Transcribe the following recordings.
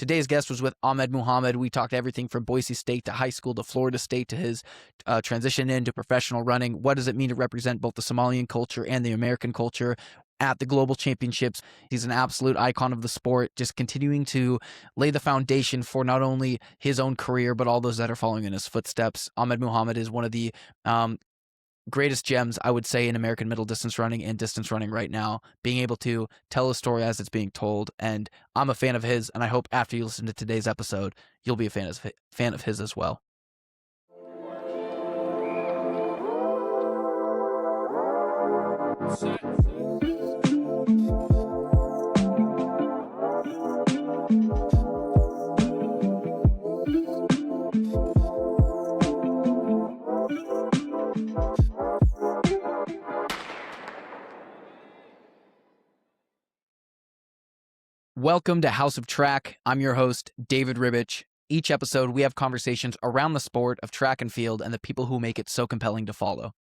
Today's guest was with Ahmed Muhumed. We talked everything from Boise State to high school to Florida State to his transition into professional running. What does it mean to represent both the Somalian culture and the American culture at the global championships? He's an absolute icon of the sport, just continuing to lay the foundation for not only his own career, but all those that are following in his footsteps. Ahmed Muhumed is one of the greatest gems, I would say, in American middle distance running and distance running right now, being able to tell a story as it's being told. And I'm a fan of his, and I hope after you listen to today's episode, you'll be a fan of his as well. Welcome to House of Track. I'm your host, David Ribich. Each episode, we have conversations around the sport of track and field and the people who make it so compelling to follow.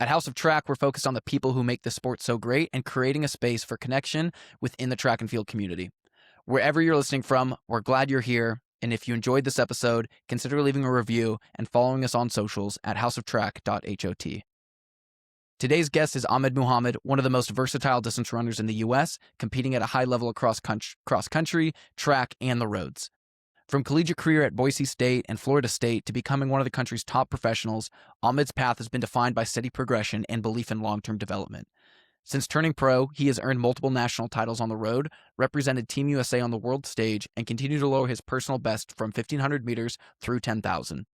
At House of Track, we're focused on the people who make the sport so great and creating a space for connection within the track and field community. Wherever you're listening from, we're glad you're here. And if you enjoyed this episode, consider leaving a review and following us on socials at houseoftrack.hot. Today's guest is Ahmed Muhumed, one of the most versatile distance runners in the U.S., competing at a high level across cross-country, track, and the roads. From collegiate career at Boise State and Florida State to becoming one of the country's top professionals, Ahmed's path has been defined by steady progression and belief in long-term development. Since turning pro, he has earned multiple national titles on the road, represented Team USA on the world stage, and continued to lower his personal best from 1,500 meters through 10,000.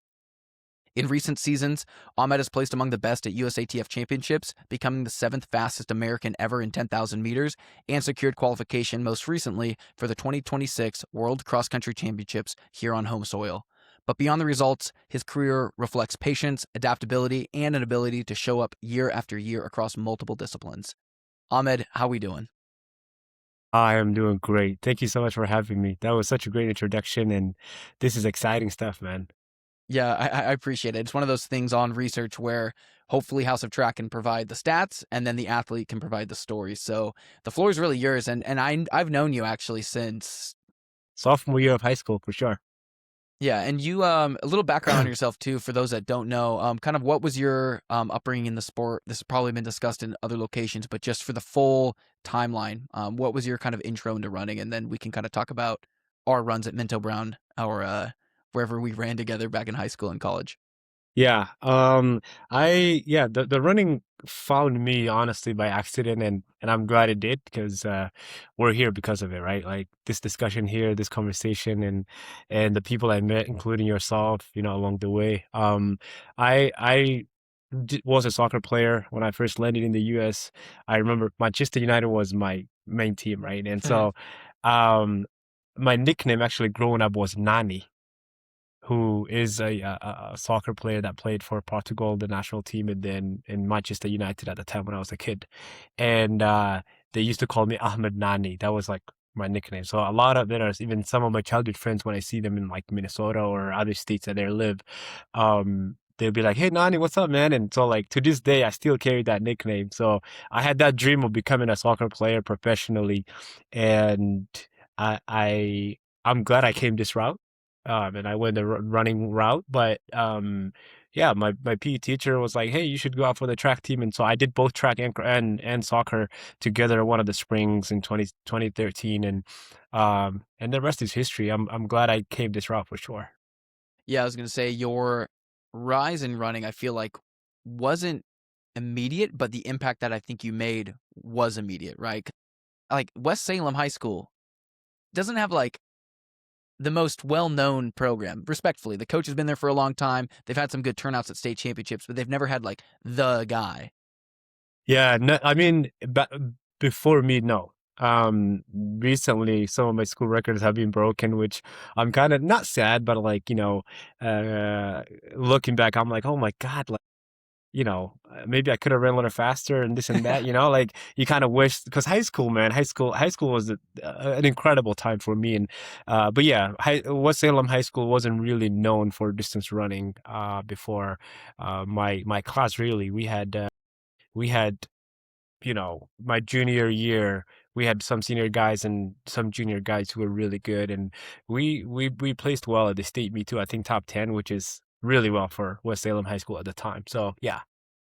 In recent seasons, Ahmed has placed among the best at USATF championships, becoming the 7th fastest American ever in 10,000 meters, and secured qualification most recently for the 2026 World Cross Country Championships here on home soil. But beyond the results, his career reflects patience, adaptability, and an ability to show up year after year across multiple disciplines. Ahmed, how we doing? I am doing great. Thank you so much for having me. That was such a great introduction, and this is exciting stuff, man. Yeah, I appreciate it. It's one of those things on research where hopefully House of Track can provide the stats and then the athlete can provide the story. So the floor is really yours. And I've known you actually since Sophomore year of high school, for sure. Yeah, and you a little background on yourself too for those that don't know. Kind of what was your upbringing in the sport? This has probably been discussed in other locations, but just for the full timeline, what was your kind of intro into running? And then we can kind of talk about our runs at Minto Brown or wherever we ran together back in high school and college. Yeah. The running found me honestly by accident, and I'm glad it did because we're here because of it, right? Like this discussion here, this conversation, and the people I met, including yourself, along the way. I was a soccer player when I first landed in the U.S. I remember Manchester United was my main team, right? And so, um, my nickname actually growing up was Nani, who is a soccer player that played for Portugal, the national team, and then in Manchester United at the time when I was a kid. And they used to call me Ahmed Nani. That was like my nickname. So a lot of there's even some of my childhood friends when I see them in like Minnesota or other states that they live, they'll be like, "Hey Nani, what's up, man?" And so like to this day, I still carry that nickname. So I had that dream of becoming a soccer player professionally, and I'm glad I came this route, and I went the running route. But yeah, my PE teacher was like, "Hey, you should go out for the track team." And so I did both track and soccer together one of the springs in 2013, and the rest is history. I'm glad I came this route for sure. Yeah, I was gonna say your rise in running, I feel like wasn't immediate, but the impact that I think you made was immediate, right? Like West Salem High School doesn't have like the most well-known program. Respectfully, the coach has been there for a long time. They've had some good turnouts at state championships, but they've never had like the guy. Yeah, no, I mean, before me, no. Recently, some of my school records have been broken, which I'm kind of not sad, but like, uh, looking back, I'm like, oh my God, like, maybe I could have ran a little faster and this and that, like you kind of wish, because high school, man, high school was an incredible time for me. And, but yeah, West Salem High School wasn't really known for distance running, before, my class really, we had, my junior year, we had some senior guys and some junior guys who were really good, and we placed well at the state meet too. I think top 10, which is really well for West Salem High School at the time. So yeah,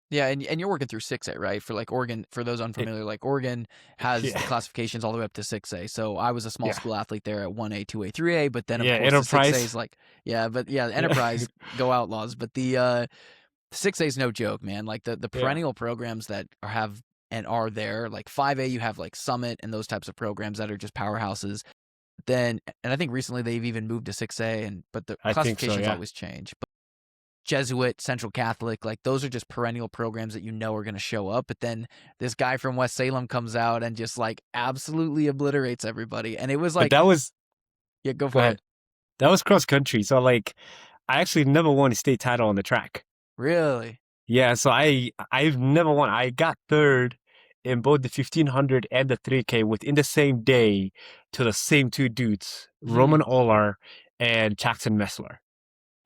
Yeah, and you're working through 6A, right? For like Oregon, for those it, unfamiliar, like Oregon has the yeah, classifications all the way up to 6A. So I was a small yeah, school athlete there at 1A, 2A, 3A, but then of yeah. course the 6A Enterprise, is like, yeah, but yeah, yeah, Enterprise, go Outlaws. But the 6A is no joke, man. Like the yeah. perennial programs that have and are there, like 5A, you have like Summit and those types of programs that are just powerhouses. Then, and I think recently they've even moved to 6A, but the I think so. classifications Yeah, always change. Jesuit, Central Catholic, like those are just perennial programs that you know are going to show up. But then this guy from West Salem comes out and just like absolutely obliterates everybody. And it was but like, that was yeah, go go for ahead. it. That was cross country. So like, I actually never won a state title on the track. Really? Yeah, so I've never won. I got third in both the 1500 and the 3K within the same day to the same two dudes, Hmm. Roman Olar and Jackson Messler.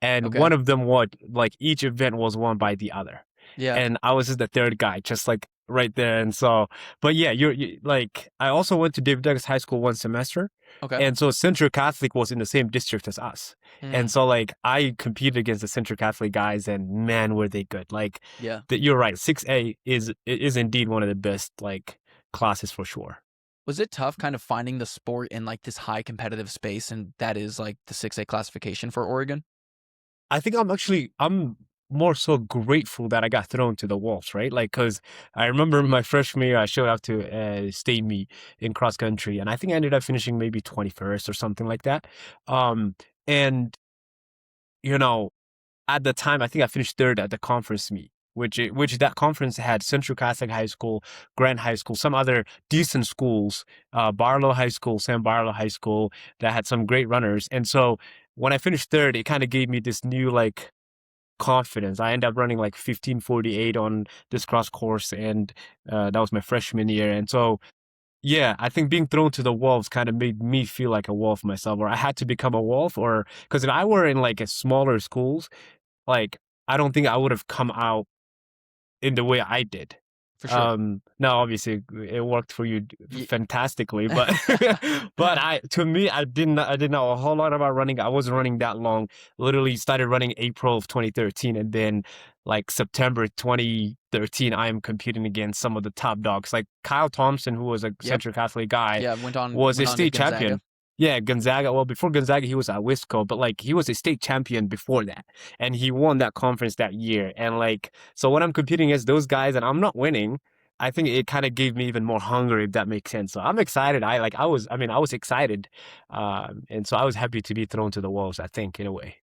And Okay. one of them what like each event was won by the other. Yeah. And I was just the third guy, just like right there. And so, but yeah, you like I also went to David Douglas High School one semester. Okay. And so Central Catholic was in the same district as us. Hmm. And so like I competed against the Central Catholic guys and man were they good. Like Yeah. you're right. 6A is indeed one of the best like classes for sure. Was it tough kind of finding the sport in like this high competitive space? And that is like the 6A classification for Oregon? I think I'm more so grateful that I got thrown to the wolves, right? Like, cause I remember my freshman year, I showed up to a state meet in cross country, and I think I ended up finishing maybe 21st or something like that. Um, and you know, at the time, I think I finished third at the conference meet, which that conference had Central Catholic High School, Grant High School, some other decent schools, Barlow High School, Sam Barlow High School, that had some great runners, and so when I finished third, it kind of gave me this new like confidence. I ended up running like 15:48 on this cross course, and that was my freshman year. And so, yeah, I think being thrown to the wolves kind of made me feel like a wolf myself, or I had to become a wolf, or because if I were in like a smaller schools, like I don't think I would have come out in the way I did. For sure. Now obviously it worked for you Ye- fantastically, but but to me I didn't know a whole lot about running. I wasn't running that long. Literally started running April of 2013, and then like September 2013 I am competing against some of the top dogs. Like Kyle Thompson, who was a Yep. Central Catholic guy, Yeah. Went on was a to state Gonzaga. champion. Yeah, Gonzaga. Well, before Gonzaga, he was at Wisco, but like he was a state champion before that, and he won that conference that year. And like, so when I'm competing against those guys and I'm not winning, I think it kind of gave me even more hunger, if that makes sense. So I'm excited. I was excited, and so I was happy to be thrown to the wolves. I think in a way.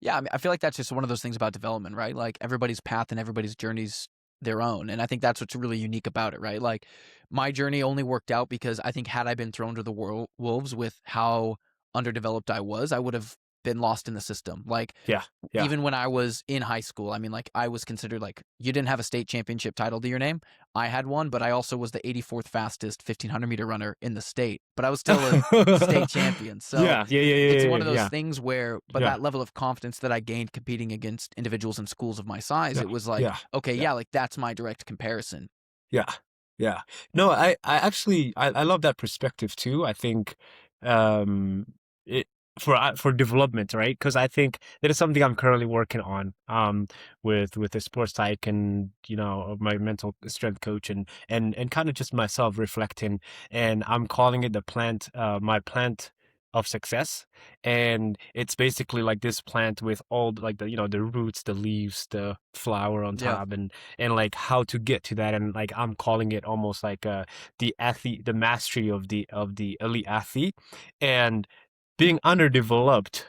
Yeah, I mean, I feel like that's just one of those things about development, right? Like everybody's path and everybody's journey's their own. And I think that's what's really unique about it, right? Like my journey only worked out because I think had I been thrown to the wolves with how underdeveloped I was, I would have been lost in the system. Like Yeah, yeah. even when I was in high school, I mean, like I was considered like you didn't have a state championship title to your name. I had one, but I also was the 84th fastest 1500-meter runner in the state, but I was still a state champion. So Yeah, yeah, yeah, it's yeah, one yeah, of those yeah, things where, but yeah, that level of confidence that I gained competing against individuals in schools of my size, yeah, it was like, yeah, okay, yeah. yeah, like that's my direct comparison. Yeah, yeah. No, I actually I love that perspective too. I think um it for development, right? Because I think that is something I'm currently working on with the sports psych and my mental strength coach and kind of just myself reflecting, and I'm calling it the plant my plant of success. And it's basically like this plant with all like the roots, the leaves, the flower on Yeah. top, and like how to get to that. And like I'm calling it almost like the athlete, the mastery of the elite athlete. And being underdeveloped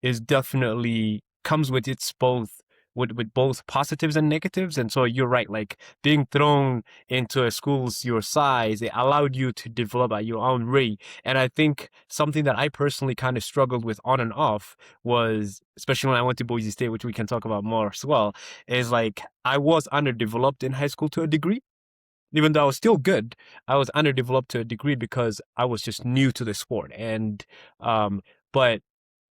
is definitely comes with its both with both positives and negatives. And so you're right, like being thrown into a school's your size, it allowed you to develop at your own rate. And I think something that I personally kind of struggled with on and off was, especially when I went to Boise State, which we can talk about more as well, is like I was underdeveloped in high school to a degree. Even though I was still good, I was underdeveloped to a degree because I was just new to the sport. And but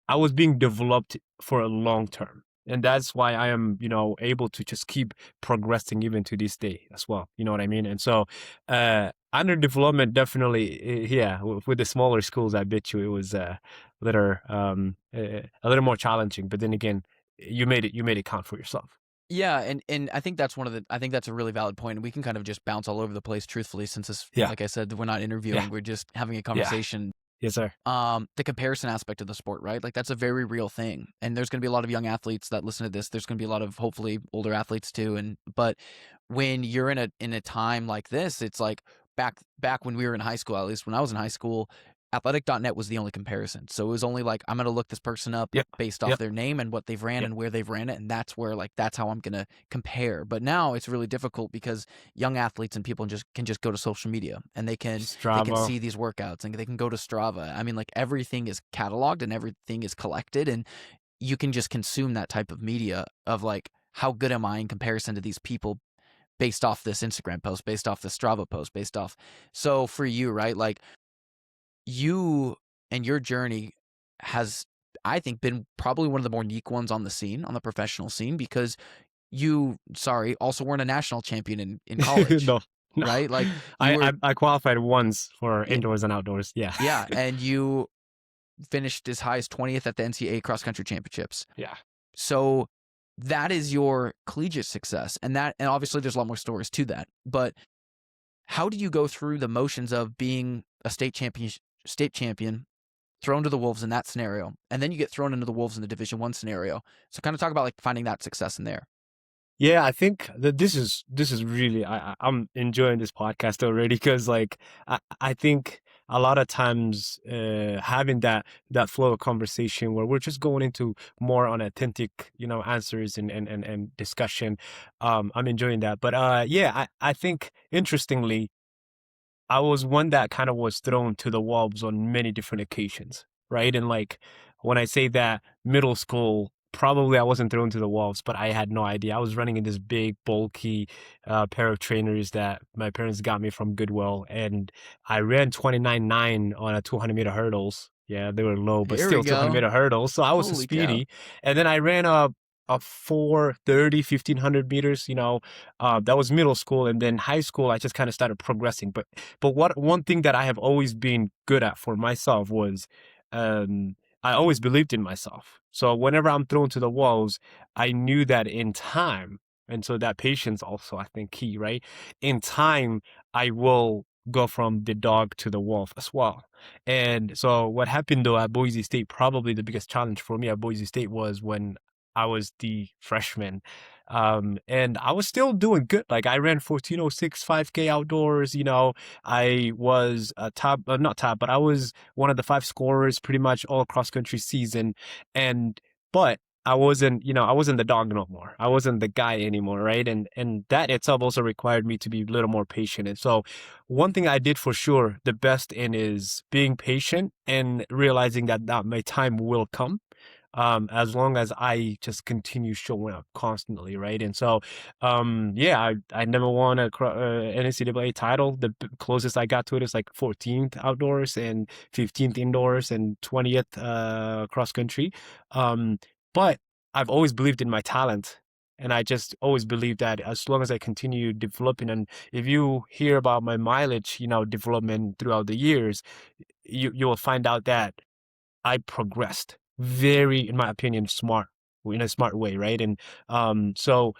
I was being developed for a long term. And that's why I am, able to just keep progressing even to this day as well. You know what I mean? And so under development, definitely, yeah. With the smaller schools, I bet you it was a little more challenging. But then again, you made it count for yourself. Yeah, and I think that's I think that's a really valid point, and we can kind of just bounce all over the place truthfully since this, Yeah, like I said, we're not yeah, interviewing, we're just having a yeah. conversation. Yes, sir. The comparison aspect of the sport, right? Like that's a very real thing. And there's going to be a lot of young athletes that listen to this. There's going to be a lot of hopefully older athletes too. But when you're in a time like this, it's like back when we were in high school, at least when I was in high school, athletic.net was the only comparison. So it was only like I'm going to look this person up Yep, based off yep, their name and what they've ran yep. and where they've ran it, and that's where like that's how I'm going to compare. But now it's really difficult because young athletes and people just can just go to social media and they can Strava. see these workouts and they can go to Strava. I mean, like everything is cataloged and everything is collected, and you can just consume that type of media of like, how good am I in comparison to these people based off this Instagram post, based off the Strava post, based off. So for you, right, like you and your journey has, I think, been probably one of the more unique ones on the scene, on the professional scene, because you, sorry, also weren't a national champion in college, No, no. right? Like you were, I qualified once for yeah, indoors and outdoors. Yeah, yeah, and you finished as high as 20th at the NCAA cross country championships. yeah. So that is your collegiate success. And obviously there's a lot more stories to that. But how do you go through the motions of being a state champion, thrown to the wolves in that scenario, and then you get thrown into the wolves in the Division One scenario? So kind of talk about like finding that success in there. Yeah, I think that this is really I'm enjoying this podcast already because like I think a lot of times having that flow of conversation where we're just going into more on authentic answers and discussion, I'm enjoying that. But yeah, I think interestingly I was one that kind of was thrown to the wolves on many different occasions, right? And like when I say that middle school, probably I wasn't thrown to the wolves, but I had no idea. I was running in this big, bulky pair of trainers that my parents got me from Goodwill, and I ran 29.9 on a 200-meter hurdles. Yeah, they were low, but Here we still 200 go. meter hurdles. So I was Holy cow. speedy. And then I ran a 4:30, 1,500 meters, that was middle school. And then high school, I just kind of started progressing. But one thing that I have always been good at for myself was I always believed in myself. So whenever I'm thrown to the walls, I knew that in time, and so that patience also, I think, key, right? In time, I will go from the dog to the wolf as well. And so what happened though at Boise State, probably the biggest challenge for me at Boise State was when I was the freshman. And I was still doing good. Like I ran 14:06 5K outdoors. I was a top, not top, but I was one of the five scorers pretty much all cross country season. But I wasn't the dog no more. I wasn't the guy anymore, right? And that itself also required me to be a little more patient. And so one thing I did for sure the best in is being patient and realizing that my time will come, as long as I just continue showing up constantly, right? And so, yeah, I never won a NCAA title. The closest I got to it is like 14th outdoors and 15th indoors and 20th cross country. But I've always believed in my talent. And I just always believe that as long as I continue developing, and if you hear about my mileage, development throughout the years, you will find out that I progressed very, in my opinion, in a smart way, right? And so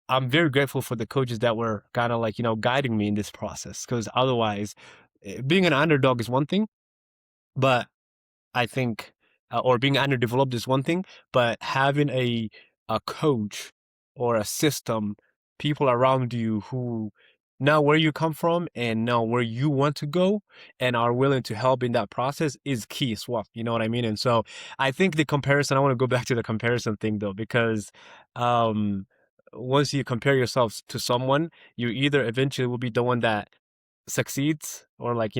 I'm very grateful for the coaches that were kind of like, guiding me in this process, because otherwise, being an underdog is one thing, but I think, or being underdeveloped is one thing, but having a coach or a system, people around you who know where you come from and know where you want to go and are willing to help in that process is key as well. You know what I mean? And so I think the comparison, I want to go back to the comparison thing though, because um, once you compare yourself to someone, you either eventually will be the one that succeeds or like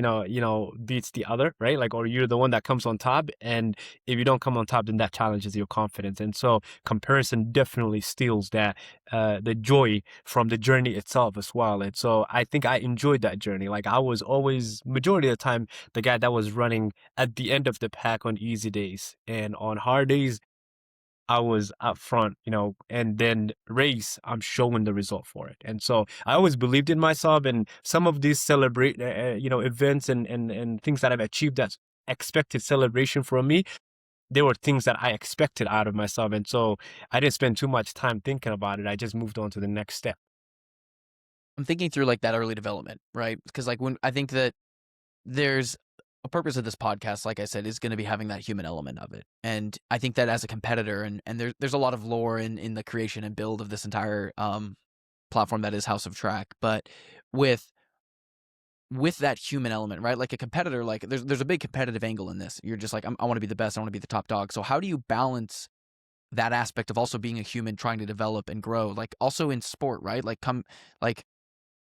beats the other, right? Like, or you're the one that comes on top, and if you don't come on top, then that challenges your confidence. And so comparison definitely steals that the joy from the journey itself as well. And so I think I enjoyed that journey. Like I was always majority of the time the guy that was running at the end of the pack on easy days, and on hard days I was up front, and then race, I'm showing the result for it. And so I always believed in myself, and some of these celebrate, events and things that I've achieved that expected celebration from me, they were things that I expected out of myself. And so I didn't spend too much time thinking about it. I just moved on to the next step. I'm thinking through like that early development, right? Because like when I think that there's a purpose of this podcast, like I said, is going to be having that human element of it. And I think that as a competitor, and there's a lot of lore in the creation and build of this entire platform that is House of Track, but with that human element, right? Like a competitor, like there's a big competitive angle in this. You're just like, I want to be the best. I want to be the top dog. So how do you balance that aspect of also being a human trying to develop and grow? Like also in sport, right? Like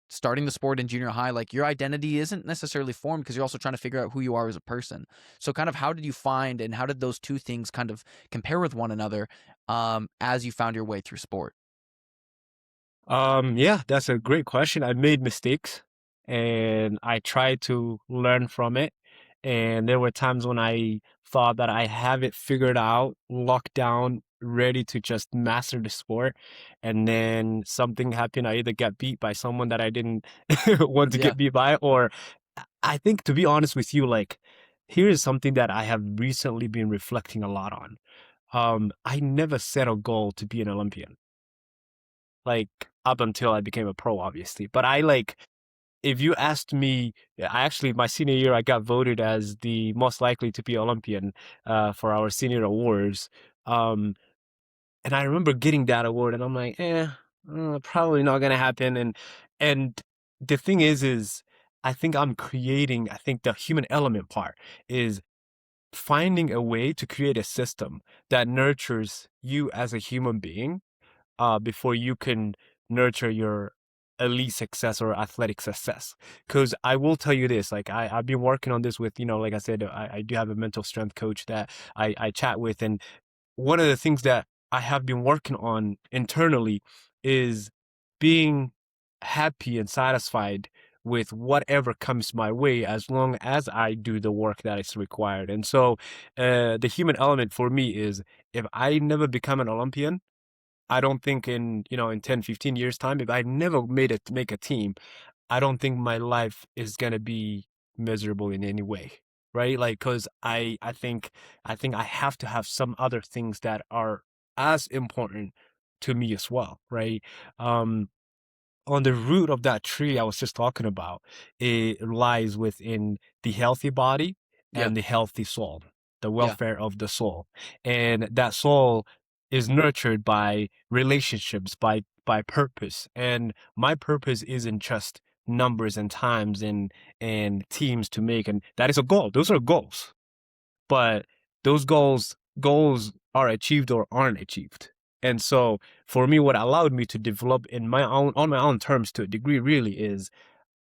starting the sport in junior high, like your identity isn't necessarily formed because you're also trying to figure out who you are as a person. So kind of how did you find and how did those two things kind of compare with one another as you found your way through sport? Yeah, that's a great question. I made mistakes and I tried to learn from it. And there were times when I thought that I have it figured out, locked down, ready to just master the sport. And then something happened. I either got beat by someone that I didn't want to Yeah. get beat by, or I think, to be honest with you, like, here is something that I have recently been reflecting a lot on. I never set a goal to be an Olympian, like, up until I became a pro, obviously. But if you asked me, I actually, my senior year, I got voted as the most likely to be Olympian for our senior awards. Um, and I remember getting that award, and I'm like, probably not gonna happen. And the thing is, I think I'm creating. I think the human element part is finding a way to create a system that nurtures you as a human being before you can nurture your elite success or athletic success. Because I will tell you this, like I've been working on this with, like I said, I do have a mental strength coach that I chat with. And one of the things that I have been working on internally is being happy and satisfied with whatever comes my way as long as I do the work that is required. And so the human element for me is, if I never become an Olympian, I don't think in 10, 15 years time, if I never make a team, I don't think my life is going to be miserable in any way. Right. Like, cause I think I have to have some other things that are as important to me as well. Right. Um, on the root of that tree I was just talking about, it lies within the healthy body Yeah. and the healthy soul, the Yeah. welfare of the soul. And that soul is nurtured by relationships, by purpose. And my purpose isn't just numbers and times and teams to make. And that is a goal. Those are goals. But those goals are achieved or aren't achieved. And so for me, what allowed me to develop on my own terms to a degree really is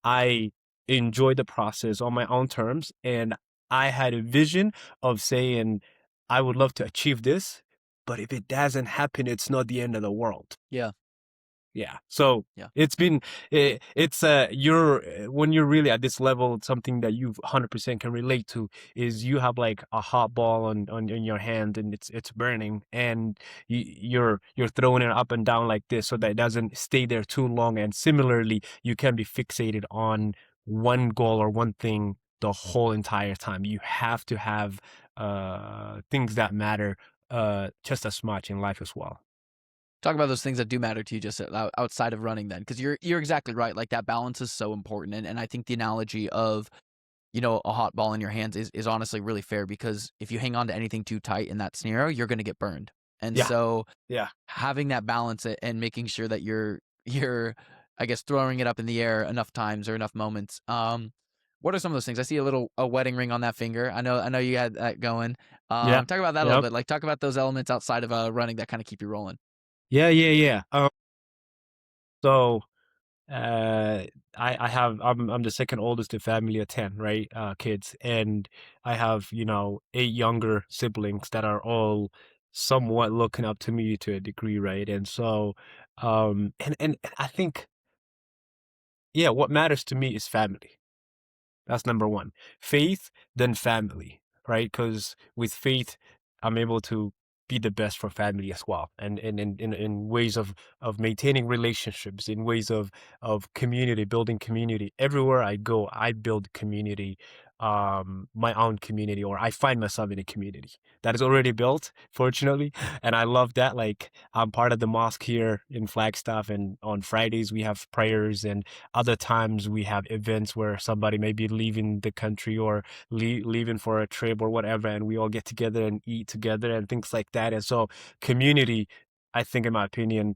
I enjoy the process on my own terms. And I had a vision of saying, I would love to achieve this, but if it doesn't happen, it's not the end of the world. Yeah. Yeah. So Yeah. it's been, it's, when you're really at this level, something that you 100% can relate to is you have like a hot ball in your hand, and it's burning, and you're throwing it up and down like this so that it doesn't stay there too long. And similarly, you can be fixated on one goal or one thing the whole entire time. You have to have, things that matter, just as much in life as well. Talk about those things that do matter to you just outside of running then, because you're exactly right. Like that balance is so important. And I think the analogy of, a hot ball in your hands is honestly really fair, because if you hang on to anything too tight in that scenario, you're going to get burned. And Yeah. so Yeah. having that balance and making sure that you're I guess throwing it up in the air enough times or enough moments. What are some of those things? I see a wedding ring on that finger. I know you had that going. Yeah. Talk about that a little Yep. bit. Like talk about those elements outside of running that kind of keep you rolling. Yeah, yeah, yeah. So uh, I'm the second oldest in family of 10, right? Kids, and I have 8 younger siblings that are all somewhat looking up to me to a degree, right? And so, and I think, yeah, what matters to me is family. That's number one. Faith, then family, right? Because with faith, I'm able to be the best for family as well, and in ways of maintaining relationships, in ways of community, building community. Everywhere I go, I build community, my own community, or I find myself in a community that is already built, fortunately. And I love that. Like, I'm part of the mosque here in Flagstaff, and on Fridays we have prayers, and other times we have events where somebody may be leaving the country or leaving for a trip or whatever, and we all get together and eat together and things like that. And so community, I think, in my opinion,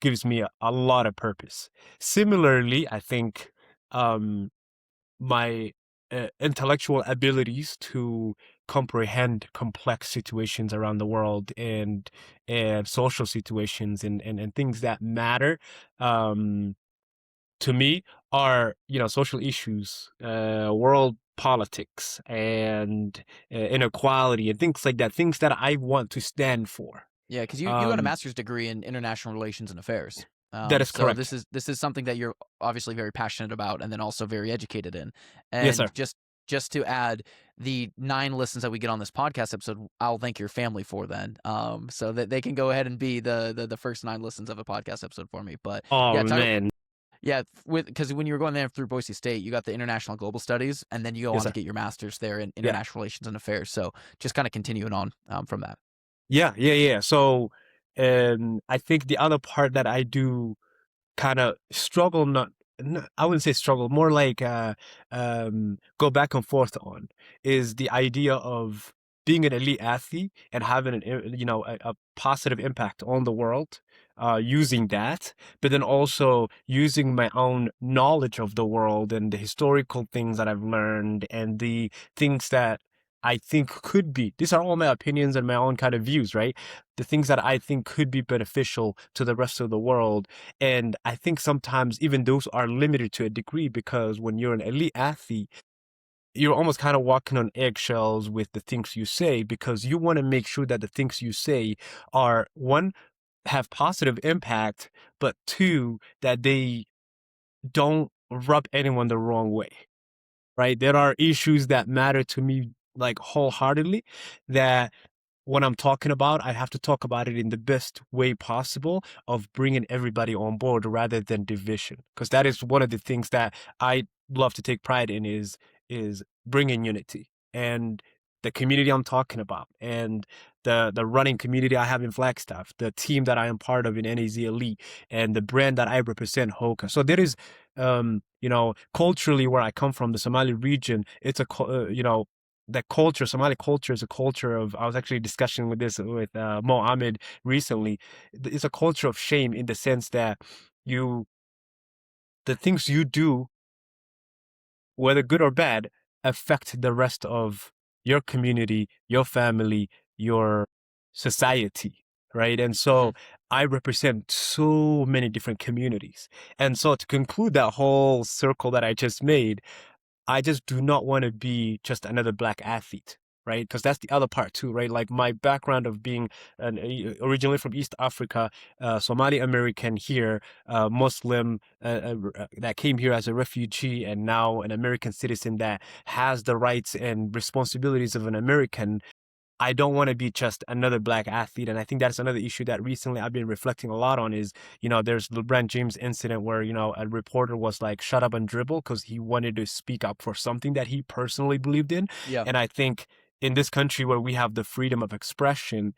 gives me a lot of purpose. Similarly, I think my intellectual abilities to comprehend complex situations around the world, and social situations, and things that matter, to me, are, social issues, world politics, and inequality, and things like that, things that I want to stand for. Yeah, because you got a master's degree in international relations and affairs. That is So correct. this is something that you're obviously very passionate about, and then also very educated in. Yes, sir. And just to add, the 9 listens that we get on this podcast episode, I'll thank your family for then, so that they can go ahead and be the first 9 listens of a podcast episode for me. But Oh yeah, man. yeah, because when you were going there through Boise State, you got the international global studies, and then you go Yes, on to sir. get your master's there in Yeah. international relations and affairs. So just kind of continuing on from that. Yeah. So, I think the other part that I do kind of struggle, not, I wouldn't say struggle, more like go back and forth on, is the idea of being an elite athlete and having a positive impact on the world, using that, but then also using my own knowledge of the world and the historical things that I've learned, and the things that I think could be, these are all my opinions and my own kind of views, right? The things that I think could be beneficial to the rest of the world. And I think sometimes even those are limited to a degree, because when you're an elite athlete, you're almost kind of walking on eggshells with the things you say, because you want to make sure that the things you say are, one, have positive impact, but two, that they don't rub anyone the wrong way, right? There are issues that matter to me, like, wholeheartedly, that when I'm talking about, I have to talk about it in the best way possible, of bringing everybody on board rather than division. Because that is one of the things that I love to take pride in, is bringing unity. And the community I'm talking about, and the running community I have in Flagstaff, the team that I am part of in NAZ Elite, and the brand that I represent, Hoka. So there is, culturally, where I come from, the Somali region, it's the culture, Somali culture, is a culture of, I was actually discussing with Mo Ahmed recently. It's a culture of shame, in the sense that the things you do, whether good or bad, affect the rest of your community, your family, your society, right? And Mhm. so I represent so many different communities. And so, to conclude that whole circle that I just made, I just do not want to be just another black athlete, right? Because that's the other part too, right? Like, my background of being originally from East Africa, Somali American here, Muslim, that came here as a refugee, and now an American citizen that has the rights and responsibilities of an American. I don't want to be just another black athlete. And I think that's another issue that recently I've been reflecting a lot on, is, there's the LeBron James incident where, a reporter was like, shut up and dribble, because he wanted to speak up for something that he personally believed in. Yeah. And I think in this country where we have the freedom of expression,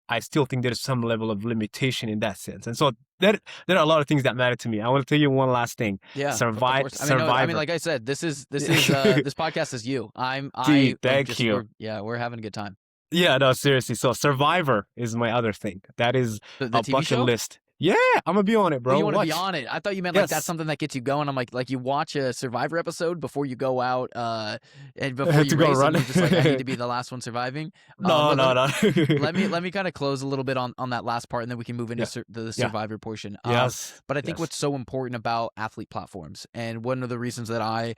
I still think there's some level of limitation in that sense. And so there are a lot of things that matter to me. I want to tell you one last thing. Yeah, of course. I mean, no, I mean, Survivor. like I said, this is this podcast is you. I Gee, am thank just you. we're having a good time. Yeah, no, seriously. So Survivor is my other thing. That is The a TV bucket show? list. Yeah, I'm gonna be on it, Oh, bro. you want to be Watch. on it? I thought you meant like that's Yes. something that gets you going. I'm like you watch a Survivor episode before you go out, and before you To go race, and run. you're just like, I need to be the last one surviving. No, Let no, me no. let me kind of close a little bit on that last part, and then we can move into Yeah. the Yeah. Survivor portion. Yes. But I think Yes. what's so important about athlete platforms, and one of the reasons that I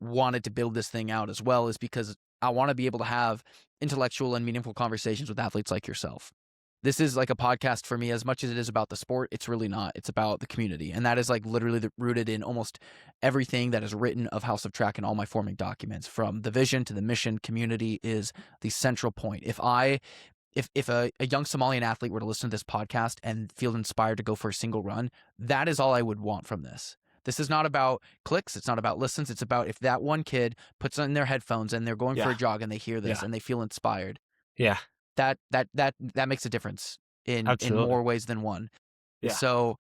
wanted to build this thing out as well, is because I want to be able to have intellectual and meaningful conversations with athletes like yourself. This is like a podcast for me. As much as it is about the sport, it's really not. It's about the community. And that is like literally rooted in almost everything that is written of House of Track and all my forming documents. From the vision to the mission, community is the central point. if a young Somalian athlete were to listen to this podcast and feel inspired to go for a single run, that is all I would want from this. This is not about clicks. It's not about listens. It's about if that one kid puts on their headphones and they're going for a jog and they hear this Yeah. and they feel inspired. Yeah. That makes a difference in Absolutely. more ways than one. Yeah. So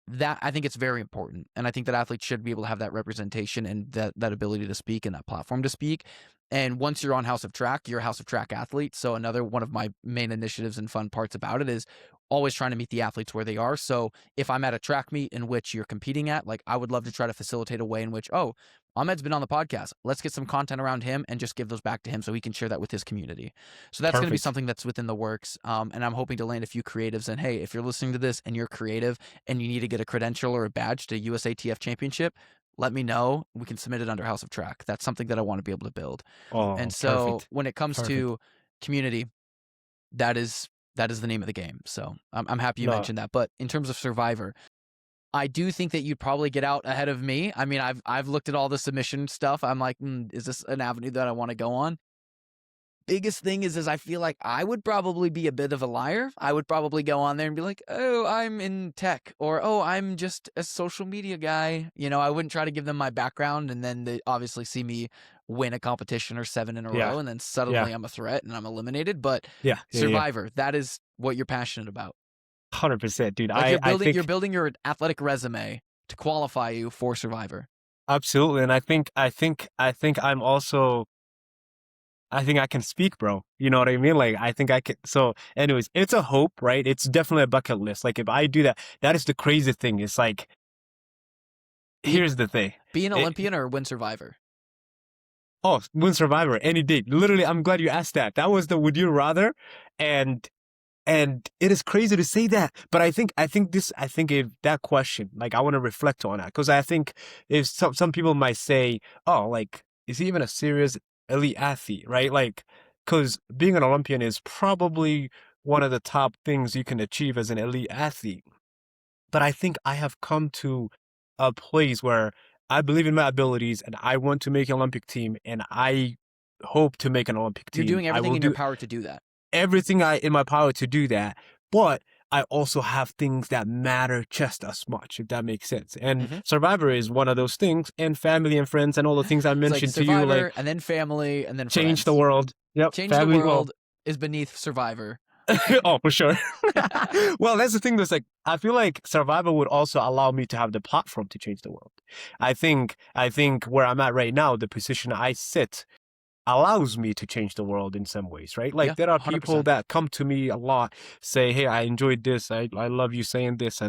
that I think it's very important. And I think that athletes should be able to have that representation and that ability to speak and that platform to speak. And once you're on House of Track, you're a House of Track athlete. So another one of my main initiatives and fun parts about it is always trying to meet the athletes where they are. So if I'm at a track meet in which you're competing at, like I would love to try to facilitate a way in which, oh, Ahmed's been on the podcast. Let's get some content around him and just give those back to him so he can share that with his community. So that's going to be something that's within the works. And I'm hoping to land a few creatives. And hey, if you're listening to this and you're creative and you need to get a credential or a badge to USATF Championship, let me know. We can submit it under House of Track. That's something that I want to be able to build. Oh, and so perfect. when it comes to community, that is the name of the game. So I'm happy you mentioned that. But in terms of Survivor, I do think that you'd probably get out ahead of me. I mean, I've looked at all the submission stuff. I'm like, is this an avenue that I want to go on? Biggest thing is I feel like I would probably be a bit of a liar. I would probably go on there and be like, oh, I'm in tech, or oh, I'm just a social media guy. You know, I wouldn't try to give them my background, and then they obviously see me win a competition or 7 in a row, and then suddenly I'm a threat and I'm eliminated. But Survivor, that is what you're passionate about. 100%, dude. Like you're building your athletic resume to qualify you for Survivor. Absolutely, and I think I'm also. I think I can speak, bro. You know what I mean? Like, I think I can. So anyways, it's a hope, right? It's definitely a bucket list. Like, if I do that, that is the crazy thing. It's like, here's the thing. Be an Olympian or win Survivor? Oh, win Survivor any day. Literally, I'm glad you asked that. That was the would you rather. And it is crazy to say that. But I think if that question, like, I want to reflect on that. Because I think if some people might say, oh, like, is he even a serious elite athlete, right? Like, because being an Olympian is probably one of the top things you can achieve as an elite athlete. But I think I have come to a place where I believe in my abilities and I want to make an Olympic team, and I hope to make an Olympic team. You're doing everything in your power to do that. Everything in my power to do that. But I also have things that matter just as much, if that makes sense. And Survivor is one of those things, and family and friends and all the things I mentioned to you, like, and then family, and then change the world. Yep, change the world is beneath Survivor. Oh, for sure. Well, that's the thing. That's like, I feel like Survivor would also allow me to have the platform to change the world. I think where I'm at right now, the position I sit allows me to change the world in some ways, right? Like, there are people 100%. that come to me a lot, say, hey, I enjoyed this, I love you saying this,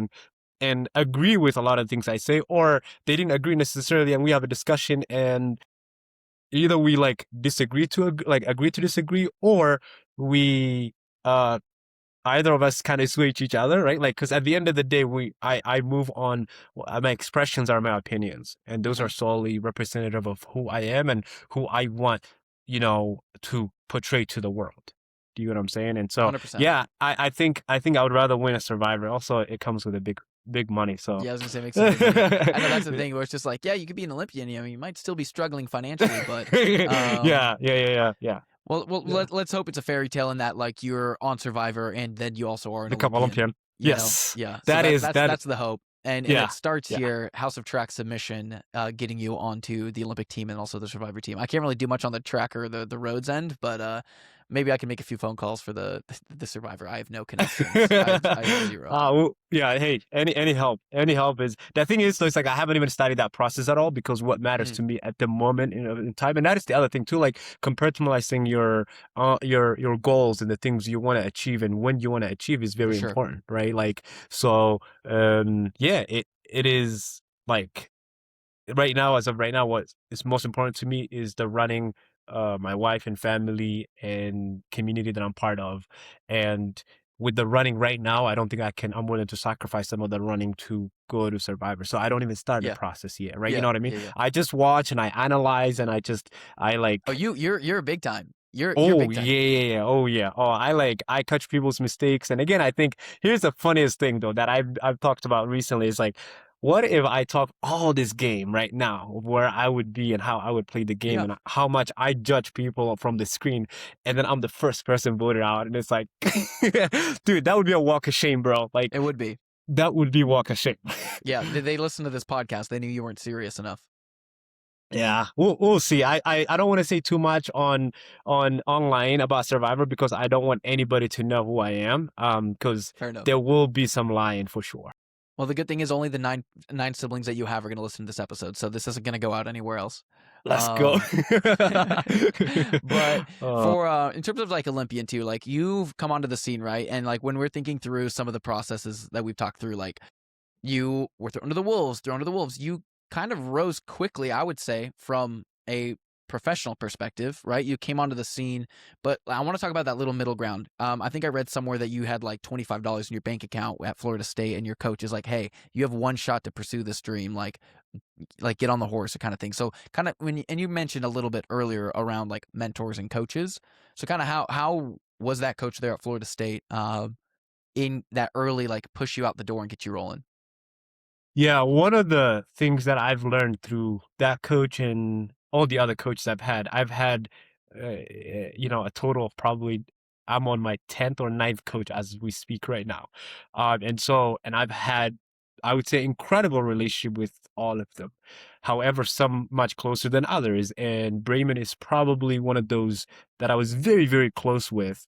and agree with a lot of things I say, or they didn't agree necessarily, and we have a discussion, and either we like agree to disagree, or we either of us kind of switch each other, right? Like, because at the end of the day, I move on. My expressions are my opinions, and those are solely representative of who I am and who I want, to portray to the world. Do you know what I'm saying? And so, 100%. yeah, I think I would rather win a Survivor. Also, it comes with a big money. So yeah, I was gonna say make some big money. I know that's the thing where it's just like, yeah, you could be an Olympian. You might still be struggling financially, but yeah. Well, let's hope it's a fairy tale in that, like, you're on Survivor and then you also are an become Olympian. Yes. Yeah. So that's the hope. And it starts here, House of Track submission, getting you onto the Olympic team and also the Survivor team. I can't really do much on the track or the roads end, but maybe I can make a few phone calls for the Survivor. I have no connections. I have zero. Well, yeah. Hey, any help is, the thing is, it's like I haven't even studied that process at all, because what matters to me at the moment in time, and that is the other thing too, like, compartmentalizing your goals and the things you want to achieve and when you want to achieve is very important, right? Like, so it is, like, right now, as of right now, what is most important to me is the running, my wife and family and community that I'm part of. And with the running right now, I don't think I'm willing to sacrifice some of the running to go to Survivor. So I don't even start the process yet, right? You know what I mean? Yeah. I just watch and I analyze and I like. Oh, you're big time. You're big time. Yeah. Oh, yeah. Oh, I catch people's mistakes. And again, I think here's the funniest thing though that I've talked about recently is, like, what if I talk all this game right now of where I would be and how I would play the game Yeah, and how much I judge people from the screen, and then I'm the first person voted out, and it's like, dude, that would be a walk of shame, bro. Like it would be. that would be walk of shame. Yeah, they listened to this podcast. They knew you weren't serious enough. Yeah, we'll see. I don't want to say too much on online about Survivor because I don't want anybody to know who I am. Because Fair enough. there will be some lying for sure. Well, the good thing is only the nine siblings that you have are going to listen to this episode, so this isn't going to go out anywhere else. Let's go. But Uh, for in terms of like Olympian too, like you've come onto the scene, right? And like when we're thinking through some of the processes that we've talked through, like you were thrown to the wolves. You kind of rose quickly, I would say, from a professional perspective, right? You came onto the scene, but I want to talk about that little middle ground. I think I read somewhere that you had like $25 in your bank account at Florida State, and your coach is like, "Hey, you have one shot to pursue this dream. Like get on the horse," kind of thing. So, kind of and you mentioned a little bit earlier around like mentors and coaches. So, kind of how was that coach there at Florida State in that early like push you out the door and get you rolling? Yeah, one of the things that I've learned through that coach and all the other coaches I've had, a total of probably I'm on my 10th or ninth coach as we speak right now. And I've had, I would say, incredible relationship with all of them. However, some much closer than others. And Bremen is probably one of those that I was very, very close with,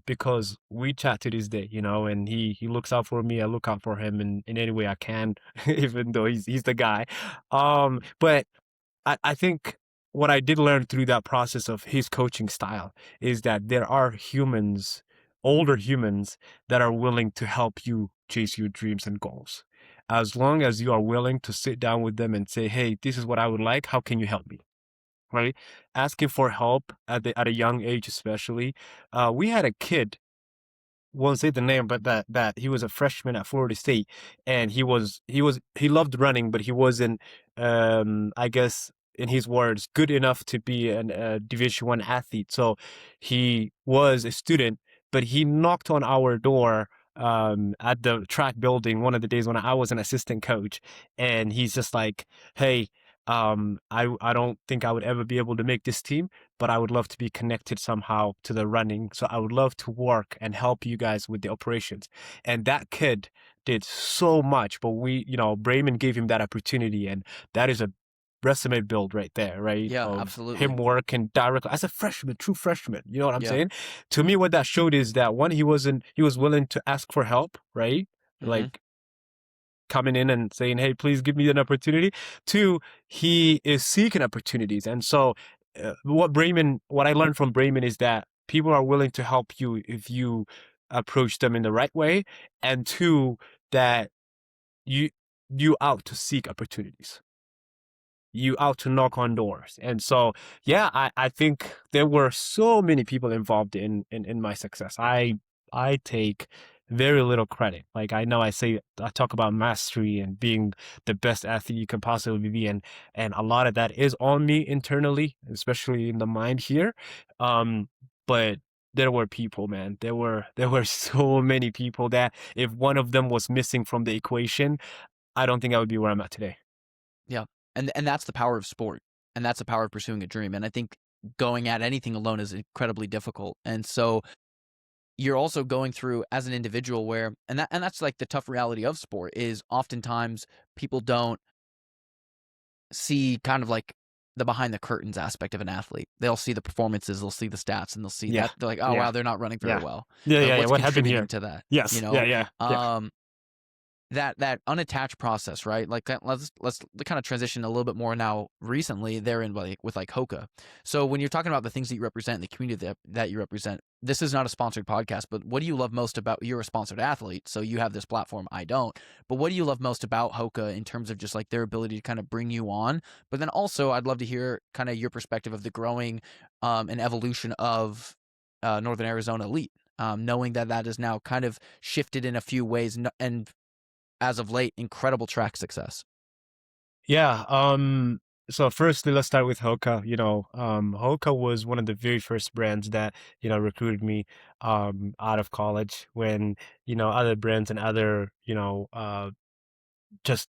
because we chat to this day, and he looks out for me. I look out for him in any way I can, even though he's the guy. But I think what I did learn through that process of his coaching style is that there are humans, older humans, that are willing to help you chase your dreams and goals. As long as you are willing to sit down with them and say, hey, this is what I would like. How can you help me? Right? Asking for help at a young age, especially. We had a kid, won't say the name, but that he was a freshman at Florida State, and he loved running, but he wasn't, I guess in his words, good enough to be an Division 1 athlete. So he was a student, but he knocked on our door at the track building one of the days when I was an assistant coach, and he's just like, "Hey, I don't think I would ever be able to make this team, but I would love to be connected somehow to the running. So I would love to work and help you guys with the operations." And that kid did so much, but Bremen gave him that opportunity, and that is a resume build right there, right? Yeah, Of absolutely. him working directly as a freshman, true freshman. You know what I'm Yeah. saying? To me, what that showed is that one, he was willing to ask for help, right? Mm-hmm. Like coming in and saying, hey, please give me an opportunity. Two, he is seeking opportunities. And so what I learned from Bremen is that people are willing to help you if you approach them in the right way. And two, that you out to seek opportunities. You out to knock on doors. And so, yeah, I think there were so many people involved in my success. I take very little credit. Like I know I talk about mastery and being the best athlete you can possibly be, and a lot of that is on me internally, especially in the mind here. But there were people, man. There were so many people that if one of them was missing from the equation, I don't think I would be where I'm at today. Yeah. And that's the power of sport. And that's the power of pursuing a dream. And I think going at anything alone is incredibly difficult. And so you're also going through as an individual where and that's like the tough reality of sport is oftentimes people don't see kind of like the behind the curtains aspect of an athlete. They'll see the performances, they'll see the stats, and they'll see Yeah. that they're like, oh Yeah. wow, they're not running very Yeah. well. Yeah, yeah, yeah. What's What happened contributing here? to that? Yes. Yeah, yeah, yeah. That unattached process, right? Like let's kind of transition a little bit more now recently there in like with like Hoka. So when you're talking about the things that you represent in the community that you represent, this is not a sponsored podcast, but what do you love most about you're a sponsored athlete, so you have this platform, I don't. But what do you love most about Hoka in terms of just like their ability to kind of bring you on? But then also I'd love to hear kind of your perspective of the growing and evolution of Northern Arizona Elite. Knowing that is now kind of shifted in a few ways and as of late, incredible track success. Yeah. So firstly, let's start with Hoka. Hoka was one of the very first brands that, recruited me out of college when, other brands and other, just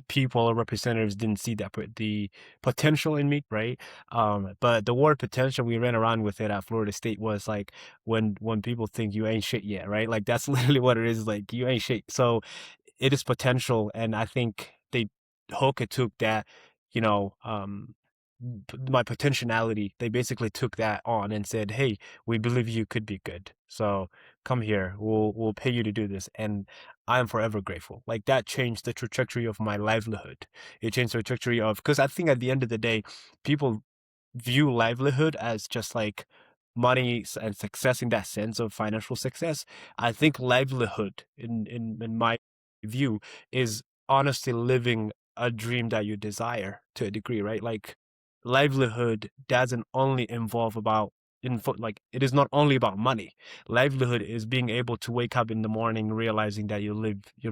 people or representatives didn't see the potential in me, right? But the word potential, we ran around with it at Florida State, was like when people think you ain't shit yet, right? Like that's literally what it is. Like you ain't shit. So it is potential, and I think Hoka took that, you know, my potentiality. They basically took that on and said, "Hey, we believe you could be good. So come here. We'll pay you to do this." And I am forever grateful. Like that changed the trajectory of my livelihood. It changed the trajectory of, because I think at the end of the day, people view livelihood as just like money and success in that sense of financial success. I think livelihood in my view is honestly living a dream that you desire to a degree, right? Like livelihood doesn't only involve about like it is not only about money. Livelihood is being able to wake up in the morning realizing that you're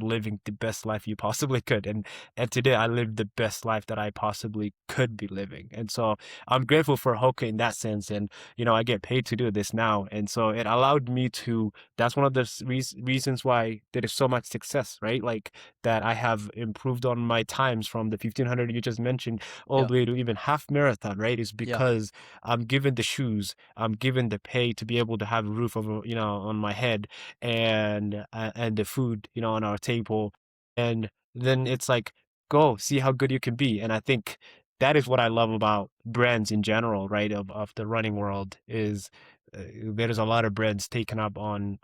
living the best life you possibly could. And today I live the best life that I possibly could be living. And so I'm grateful for Hoka in that sense. And I get paid to do this now. And so it allowed me to, that's one of the reasons why there is so much success, right? Like that I have improved on my times from the 1500 you just mentioned all Yeah. the way to even half marathon, right? Is Yeah. because I'm given the shoes, I'm given the pay to be able to have a roof over, on my head, and the food, on our table. And then it's like, go see how good you can be. And I think that is what I love about brands in general, right? Of the running world is there's a lot of brands taken up on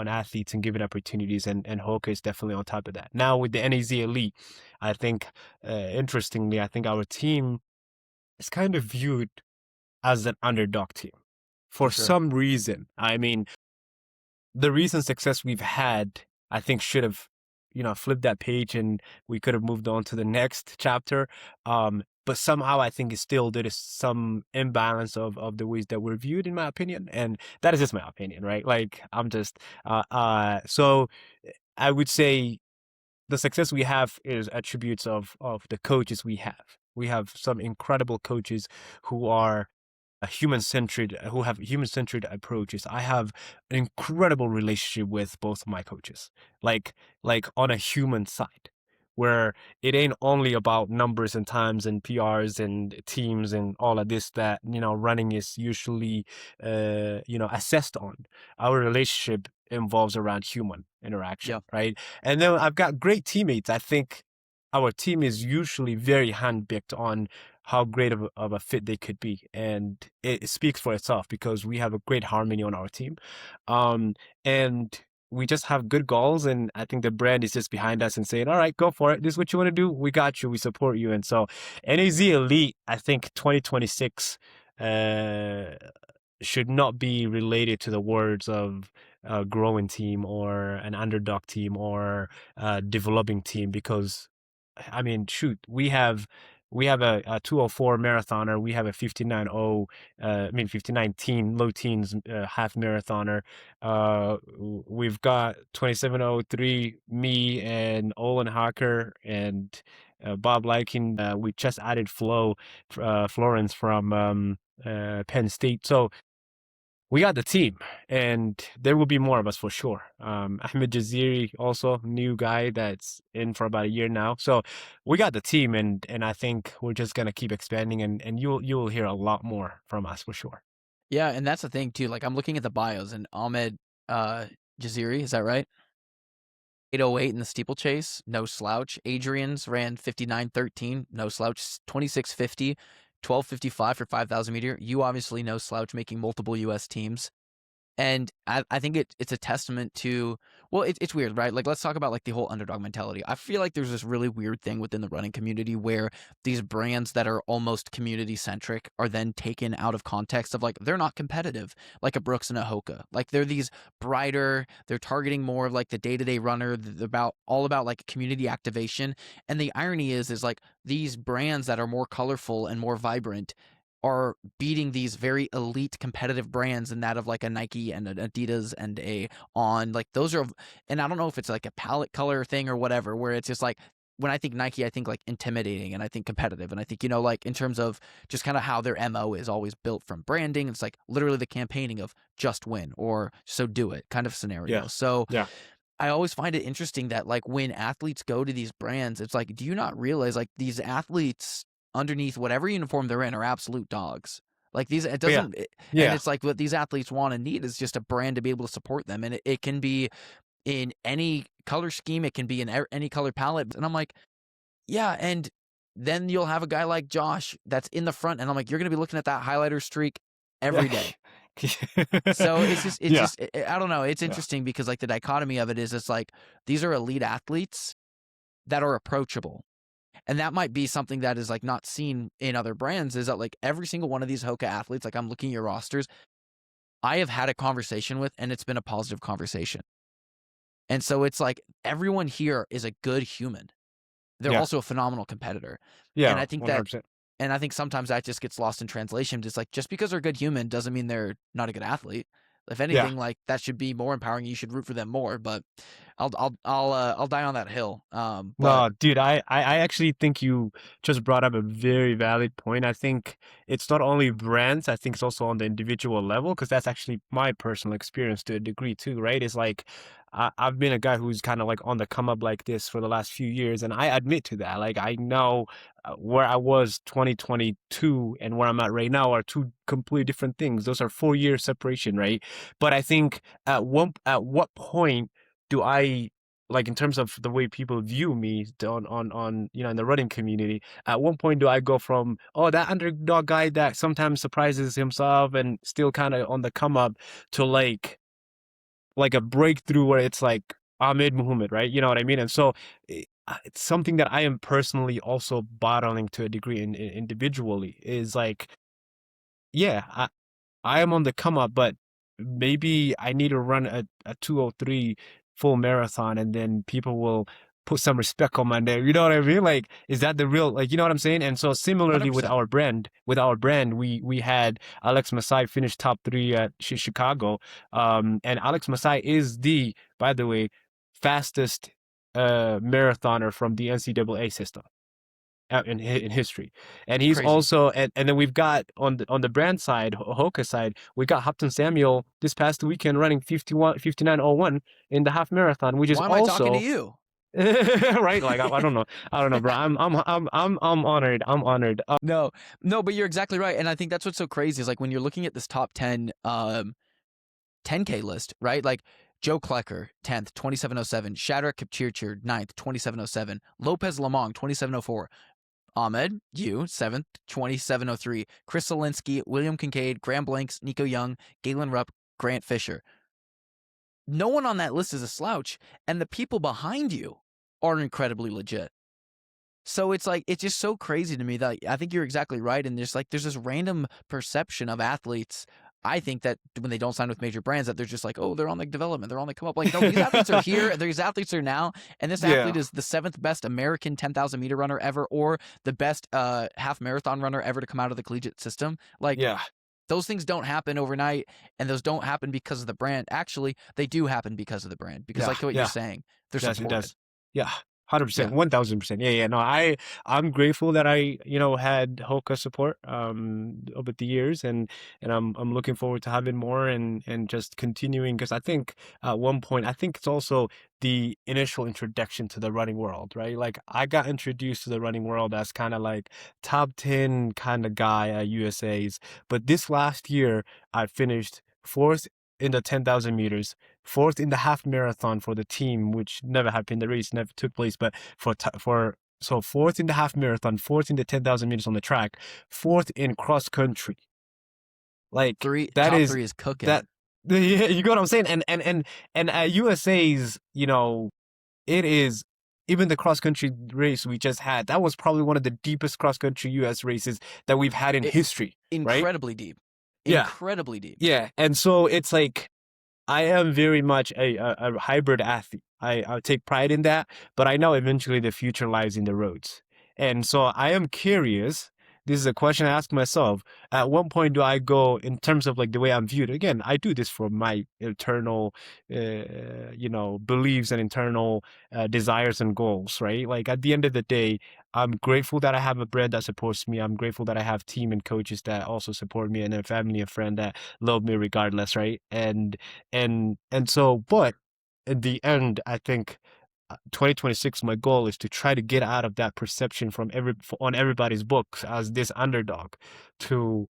athletes and given opportunities, and Hoka is definitely on top of that. Now with the NAZ Elite, I think interestingly, I think our team is kind of viewed as an underdog team For for sure. some reason. I mean, the recent success we've had, I think should have, flipped that page and we could have moved on to the next chapter. But somehow I think it's still, there is some imbalance of the ways that we're viewed, in my opinion. And that is just my opinion, right? Like I'm just, so I would say the success we have is attributes of the coaches we have. We have some incredible coaches who are who have human-centered approaches. I have an incredible relationship with both of my coaches, like on a human side, where it ain't only about numbers and times and PRs and teams and all of this that running is usually assessed on. Our relationship involves around human interaction, Yeah. right? And then I've got great teammates. I think our team is usually very handpicked on how great of a fit they could be. And it speaks for itself because we have a great harmony on our team. And we just have good goals. And I think the brand is just behind us and saying, all right, go for it. This is what you want to do. We got you. We support you. And so NAZ Elite, I think 2026 should not be related to the words of a growing team or an underdog team or a developing team, because I mean, shoot, we have a 204 marathoner, we have a 59.0, 59 low teens half marathoner. We've got 27:03, me and Olin Hacker and Bob Liking. We just added Florence from Penn State. So we got the team, and there will be more of us for sure. Ahmed Jaziri, also new guy that's in for about a year now. So we got the team, and I think we're just gonna keep expanding, and you'll hear a lot more from us for sure. Yeah, and that's the thing too. Like I'm looking at the bios and Ahmed uh Jaziri, is that right? 808 in the steeplechase, no slouch. Adrian's ran 59:13, no slouch. 26:50, 12:55 for 5,000 meter. You obviously no slouch, making multiple U.S. teams. And I think it's a testament to, well, it's weird, right? Like, let's talk about like the whole underdog mentality. I feel like there's this really weird thing within the running community where these brands that are almost community centric are then taken out of context of like, they're not competitive, like a Brooks and a Hoka. Like they're these brighter, they're targeting more of like the day-to-day runner, all about like community activation. And the irony is like these brands that are more colorful and more vibrant are beating these very elite competitive brands and that of like a Nike and an Adidas and a On. Like those are, and I don't know if it's like a palette color thing or whatever, where it's just like when I think Nike, I think like intimidating and I think competitive. And I think, like in terms of just kind of how their MO is always built from branding, it's like literally the campaigning of just win or so do it kind of scenario. Yeah, So yeah. I always find it interesting that like when athletes go to these brands, it's like, do you not realize like these athletes underneath whatever uniform they're in are absolute dogs. Like these, it But yeah, doesn't, and yeah, it's like what these athletes want and need is just a brand to be able to support them. And it can be in any color scheme, it can be in any color palette. And I'm like, yeah. And then you'll have a guy like Josh that's in the front, and I'm like, you're going to be looking at that highlighter streak yeah, every day. So it's yeah, just, I don't know. It's yeah, interesting because like the dichotomy of it is it's like these are elite athletes that are approachable. And that might be something that is like not seen in other brands is that like every single one of these Hoka athletes, like I'm looking at your rosters, I have had a conversation with, and it's been a positive conversation. And so it's like everyone here is a good human. They're yeah, also a phenomenal competitor. And yeah, I think that 100%. And I think sometimes that just gets lost in translation. Just like just because they're a good human doesn't mean they're not a good athlete. If Yeah. anything, like that should be more empowering. You should root for them more. But I'll die on that hill. But No, dude, I actually think you just brought up a very valid point. I think it's not only brands, I think it's also on the individual level, because that's actually my personal experience to a degree too, right? It's like I've been a guy who's kind of like on the come up like this for the last few years, and I admit to that. Like, I know where I was 2022 and where I'm at right now are two completely different things. Those are 4 year separation, right? But I think at what point do I, like, in terms of the way people view me on in the running community, at one point do I go from, oh, that underdog guy that sometimes surprises himself and still kind of on the come up, to like a breakthrough where it's like Ahmed Muhumed, right? You know what I mean? And so it's something that I am personally also bottling to a degree individually, is like, yeah, I am on the come up, but maybe I need to run a 2:03 full marathon, and then people will put some respect on my name. You know what I mean? Like, is that the real, like, you know what I'm saying? And so hundred similarly percent with our brand, we had Alex Masai finish top three at Chicago. And Alex Masai is by the way, fastest marathoner from the NCAA system out in history. And he's crazy. also, and then we've got on the brand side, Hoka side, we got Hopton Samuel this past weekend running 59:01 in the half marathon, which is Why am I talking to also you? right. Like, I don't know, bro. I'm honored. I'm honored. No, no, but you're exactly right. And I think that's what's so crazy is like when you're looking at this top 10 10K list, right? Like Joe Klecker, 10th, 27:07. Shadrach Kipchirchir, 9th, 27:07. Lopez Lamong, 27:04. Ahmed, you, 7th, 27:03. Chris Zielinski, William Kincaid, Graham Blanks, Nico Young, Galen Rupp, Grant Fisher. No one on that list is a slouch, and the people behind you are incredibly legit. So it's like, it's just so crazy to me that I think you're exactly right. And there's this random perception of athletes. I think that when they don't sign with major brands, that they're just like, oh, they're on the development, they're on the come up. Like, no, these athletes are here, these athletes are now, and this athlete Yeah. is the 7th best American 10,000 meter runner ever, or the best half marathon runner ever to come out of the collegiate system. Like, Yeah. those things don't happen overnight, and those don't happen because of the brand. Actually, they do happen because of the brand. Because, Yeah. like what you're Yeah. saying, they're Yes, it supported. does. Yeah, 100%, Yeah. 1000%. Yeah, yeah. No, I'm grateful that I had Hoka support over the years, and I'm looking forward to having more, and just continuing, because I think at one point, I think it's also the initial introduction to the running world, right? Like, I got introduced to the running world as kind of like top 10 kind of guy at USA's, but this last year I finished fourth in the 10,000 meters, fourth in the half marathon for the team, which never happened. The race never took place, but so fourth in the half marathon, fourth in the 10,000 meters on the track, fourth in cross country. Like, that Top is three is cooking. that. Yeah, you get what I'm saying? And at USA's, it is, even the cross country race we just had, that was probably one of the deepest cross country US races that we've had in It, history, right? incredibly deep. Yeah. Incredibly deep. Yeah. And so it's like, I am very much a hybrid athlete. I take pride in that, but I know eventually the future lies in the roads. And so I am curious. This is a question I ask myself. At what point do I go, in terms of like the way I'm viewed? Again, I do this for my internal, beliefs and internal desires and goals, right? Like, at the end of the day, I'm grateful that I have a brand that supports me. I'm grateful that I have team and coaches that also support me, and a family and friend that love me regardless, right? And so, but in the end, I think 2026, my goal is to try to get out of that perception from on everybody's books as this underdog to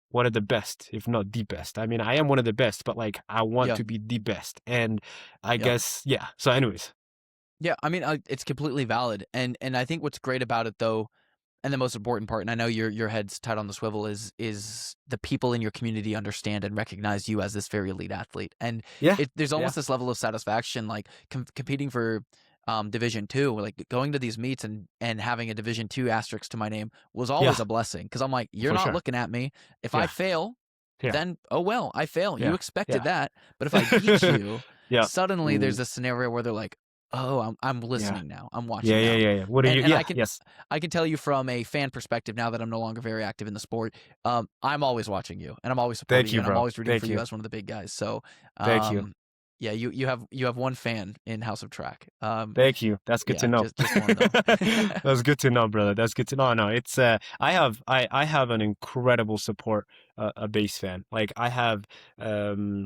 one of the best, if not the best. I mean, I am one of the best, but like I want Yeah. to be the best. And I Yeah. guess, yeah. So, anyways, Yeah, I mean, it's completely valid, and I think what's great about it though, and the most important part, and I know your head's tight on the swivel, is the people in your community understand and recognize you as this very elite athlete, and yeah, there's yeah, almost this level of satisfaction, like competing for Division two, like going to these meets and having a Division two asterisk to my name was always yeah, a blessing because I'm like, you're for not sure. looking at me. If I Yeah, fail, yeah, then oh well, I fail. You yeah, expected yeah, that, but if I beat you, yeah, suddenly there's mm, a scenario where they're like, oh, I'm yeah, listening now. I'm yeah, watching yeah, now. yeah, yeah. What are you? And Yeah, yes. I can tell you from a fan perspective now that I'm no longer very active in the sport. I'm always watching you, and I'm always supporting Thank you, you, and I'm bro. always rooting for Thank you you. as one of the big guys. So, Thank you. um, yeah, you have one fan in House of Track. Thank you. That's good to Yeah, know. just one though. That's good to know, brother. That's good to know. No, it's I have an incredible support a base fan. Like um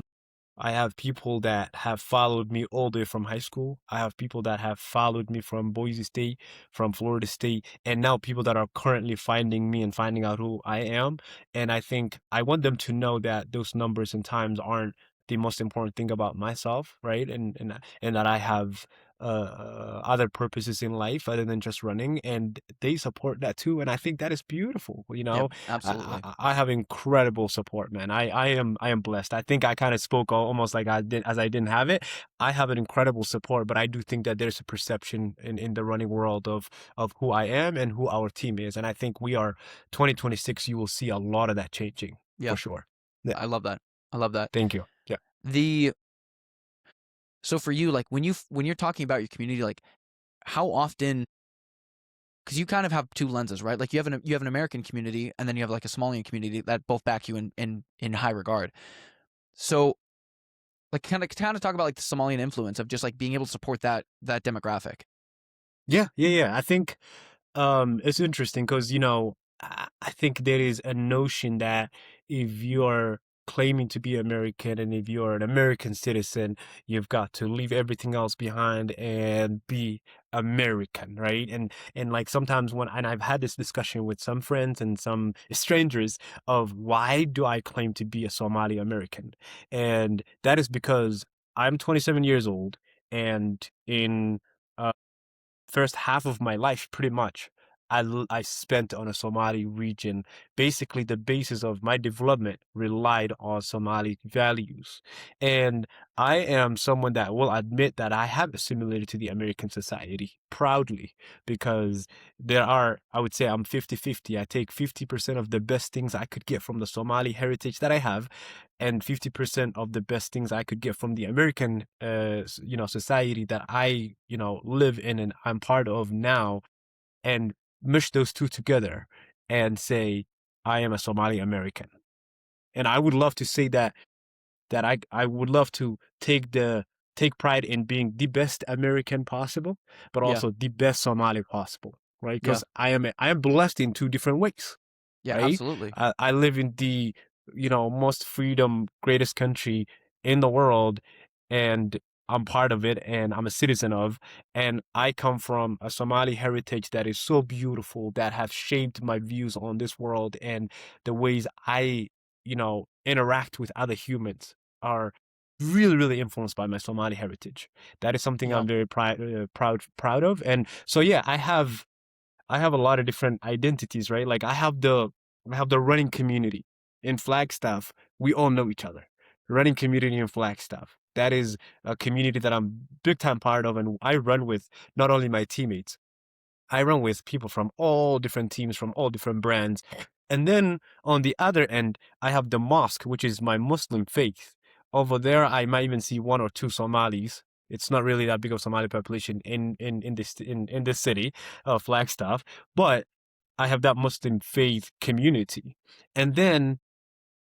I have people that have followed me all the way from high school. I have people that have followed me from Boise State, from Florida State, and now people that are currently finding me and finding out who I am. And I think I want them to know that those numbers and times aren't the most important thing about myself, right? And that I have other purposes in life other than just running, and they support that too. And I think that is beautiful. Yep, absolutely. I have incredible support, man. I am blessed. I think I kind of spoke almost like I did as I didn't have it. I have an incredible support, but I do think that there's a perception in the running world of who I am and who our team is. And I think we are 2026. You will see a lot of that changing for Yeah, sure. Yeah. I love that. I love that. Thank you. Yeah. The So for you, like when you're talking about your community, like how often, because you kind of have two lenses, right? Like you have an American community, and then you have like a Somalian community that both back you in high regard. So like kind of talk about like the Somalian influence of just like being able to support that demographic. Yeah. Yeah. Yeah. I think it's interesting because, I think there is a notion that if you're claiming to be American and if you're an American citizen, you've got to leave everything else behind and be American, right? And like sometimes and I've had this discussion with some friends and some strangers of why do I claim to be a Somali American? And that is because I'm 27 years old and in uh, first half of my life, pretty much, I spent on a Somali region. Basically, the basis of my development relied on Somali values. And I am someone that will admit that I have assimilated to the American society proudly because I would say I'm 50-50. I take 50% of the best things I could get from the Somali heritage that I have and 50% of the best things I could get from the American, society that I, live in and I'm part of now, and mush those two together and say, I am a Somali American. And I would love to say that I would love to take pride in being the best American possible, but Yeah, also the best Somali possible, right? yeah, Because I am blessed in two different ways, yeah, right? absolutely. I live in the, most freedom, greatest country in the world, and I'm part of it, and I'm a citizen of, and I come from a Somali heritage that is so beautiful that have shaped my views on this world and the ways I, interact with other humans are really, really influenced by my Somali heritage. That is something Yeah, I'm very proud of, and so yeah, I have a lot of different identities, right? Like I have the running community in Flagstaff. We all know each other. Running community in Flagstaff. That is a community that I'm big time part of, and I run with not only my teammates. I run with people from all different teams, from all different brands. And then on the other end, I have the mosque, which is my Muslim faith. Over there, I might even see one or two Somalis. It's not really that big of Somali population in this city of Flagstaff, but I have that Muslim faith community. And then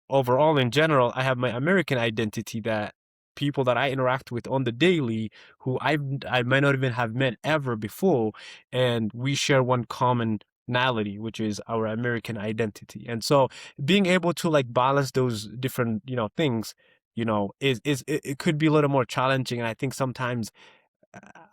overall in general, I have my American identity that people that I interact with on the daily who I might not even have met ever before, and we share one commonality, which is our American identity. And so being able to like balance those different, things, it could be a little more challenging. And I think sometimes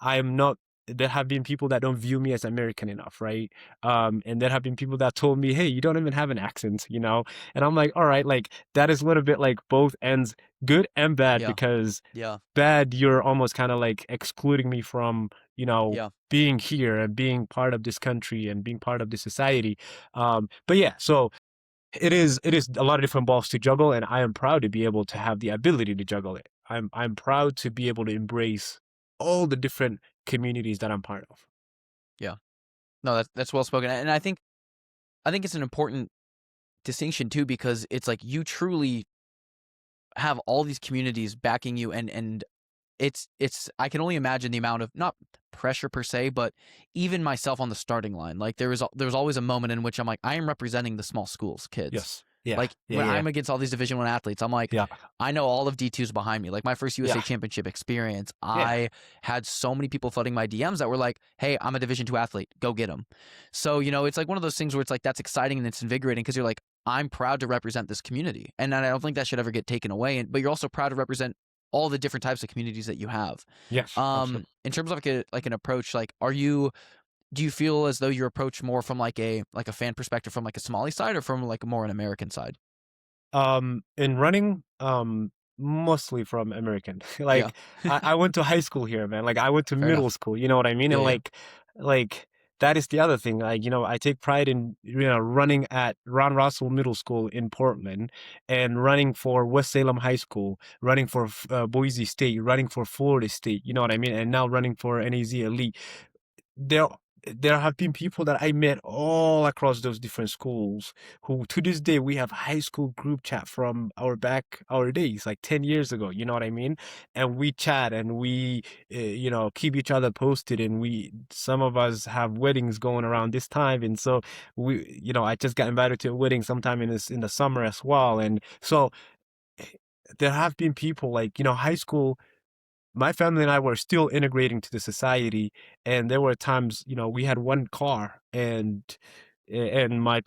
I am not. There have been people that don't view me as American enough, right? And there have been people that told me, "Hey, you don't even have an accent," And I'm like, all right, like that is a little bit like both ends, good and bad, Yeah. because Yeah. bad, you're almost kind of like excluding me from, Yeah. being here and being part of this country and being part of this society. But yeah, so it is a lot of different balls to juggle, and I am proud to be able to have the ability to juggle it. I'm proud to be able to embrace all the different communities that I'm part of. Yeah. No, that's well spoken. And I think it's an important distinction too, because it's like you truly have all these communities backing you, and it's I can only imagine the amount of, not pressure per se, but even myself on the starting line. Like there was always a moment in which I'm like, I am representing the small schools kids. Yes. Yeah. Like Yeah. when Yeah. I'm against all these Division I athletes, I'm like, Yeah. I know all of D2's behind me. Like my first USA Yeah. Championship experience, Yeah. I had so many people flooding my DMs that were like, hey, I'm a Division II athlete, go get them. So it's like one of those things where it's like that's exciting and it's invigorating, because you're like, I'm proud to represent this community, and I don't think that should ever get taken away. But you're also proud to represent all the different types of communities that you have. Yes. Absolutely. In terms of like an approach, like do you feel as though you're approached more from like a fan perspective from like a Somali side, or from like more an American side? In running, mostly from American. Yeah. Like I went to high school here, man. Like I went to Fair middle enough. school, you know what I mean? Yeah, And yeah. like that is the other thing. Like, I take pride in, running at Ron Russell Middle School in Portland, and running for West Salem High School, running for Boise State, running for Florida State, you know what I mean? And now running for NAZ Elite. there there have been people that I met all across those different schools, who to this day we have high school group chat from our days, like 10 years ago, you know what I mean? And we chat, and we keep each other posted, and some of us have weddings going around this time, and so I just got invited to a wedding sometime in the summer as well. And so there have been people like, high school. My family and I were still integrating to the society, and there were times, we had one car, and my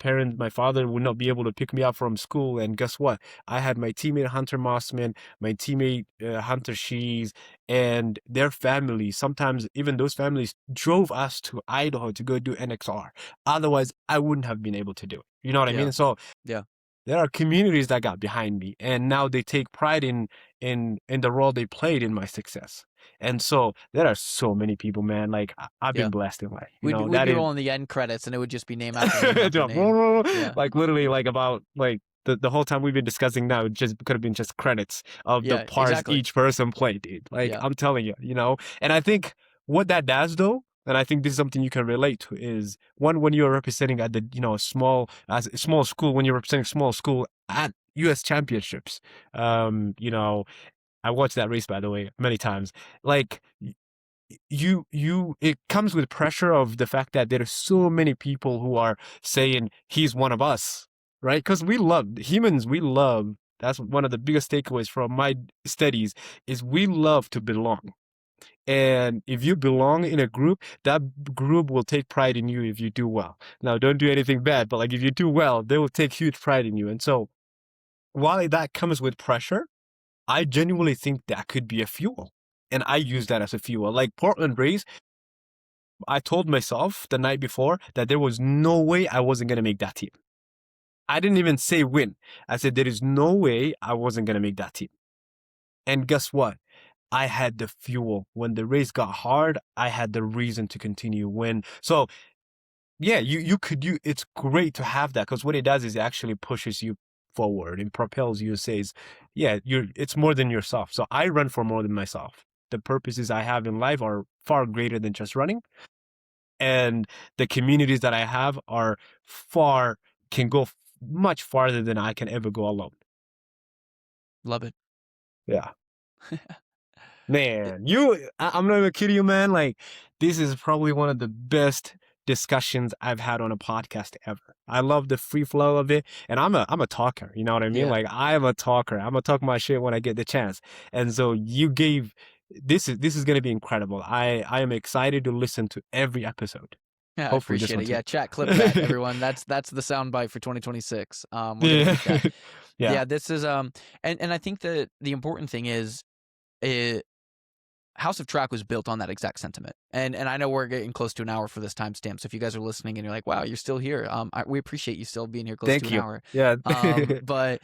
father would not be able to pick me up from school. And guess what? I had my teammate Hunter Mossman, my teammate Hunter Shees, and their families. Sometimes even those families drove us to Idaho to go do NXR. Otherwise, I wouldn't have been able to do it. You know what I Yeah. mean? So Yeah. there are communities that got behind me, and now they take pride in the role they played in my success. And so there are so many people, man. Like I've Yeah. been blessed in life. We'd That be is rolling the end credits, and it would just be name after name after name. Yeah. like literally, like about like the whole time we've been discussing now, it just could have been just credits of the Yeah, parts exactly. each person played, dude. Like Yeah. I'm telling you, And I think what that does though, and I think this is something you can relate to, is one, when you're representing at the a small school, when you're representing small school at US championships. I watched that race, by the way, many times. Like it comes with pressure of the fact that there are so many people who are saying he's one of us, right? Because we love, that's one of the biggest takeaways from my studies, is we love to belong. And if you belong in a group, that group will take pride in you if you do well. Now, don't do anything bad, but like if you do well, they will take huge pride in you. And so while that comes with pressure, I genuinely think that could be a fuel. And I use that as a fuel. Like Portland race, I told myself the night before that there was no way I wasn't going to make that team. I didn't even say win. I said there is no way I wasn't going to make that team. And guess what? I had the fuel. When the race got hard, I had the reason to continue win. So yeah, it's great to have that, because what it does is it actually pushes you forward and propels you, says, yeah, it's more than yourself. So I run for more than myself. The purposes I have in life are far greater than just running. And the communities that I have can go much farther than I can ever go alone. Love it. Yeah. Man, I'm not even kidding you, man. Like, this is probably one of the best discussions I've had on a podcast ever. I love the free flow of it, and I'm a talker. You know what I mean? Yeah. Like, I am a talker. I'm gonna talk my shit when I get the chance. And so this is gonna be incredible. I am excited to listen to every episode. Yeah, I Hopefully this appreciate one it. too. Yeah, chat clip that, everyone. That's the soundbite for 2026. We're gonna Yeah. keep that. Yeah, this is and I think that the important thing is it, House of Track was built on that exact sentiment. And I know we're getting close to an hour for this timestamp. So if you guys are listening and you're like, wow, you're still here, we appreciate you still being here close to Thank an you. hour. Yeah. But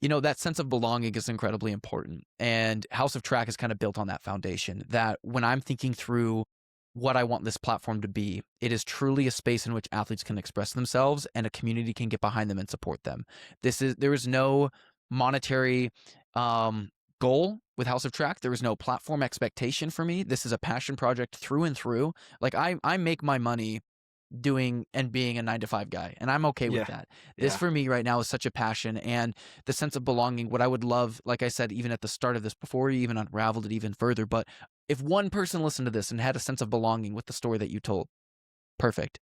that sense of belonging is incredibly important. And House of Track is kind of built on that foundation that when I'm thinking through what I want this platform to be, it is truly a space in which athletes can express themselves and a community can get behind them and support them. There is no monetary goal with House of Track. There is no platform expectation for me. This is a passion project through and through. Like I make my money doing and being a 9-to-5 guy, and I'm okay with Yeah. that. This Yeah. for me right now is such a passion and the sense of belonging. What I would love, like I said, even at the start of this, before you even unraveled it even further, but if one person listened to this and had a sense of belonging with the story that you told, perfect.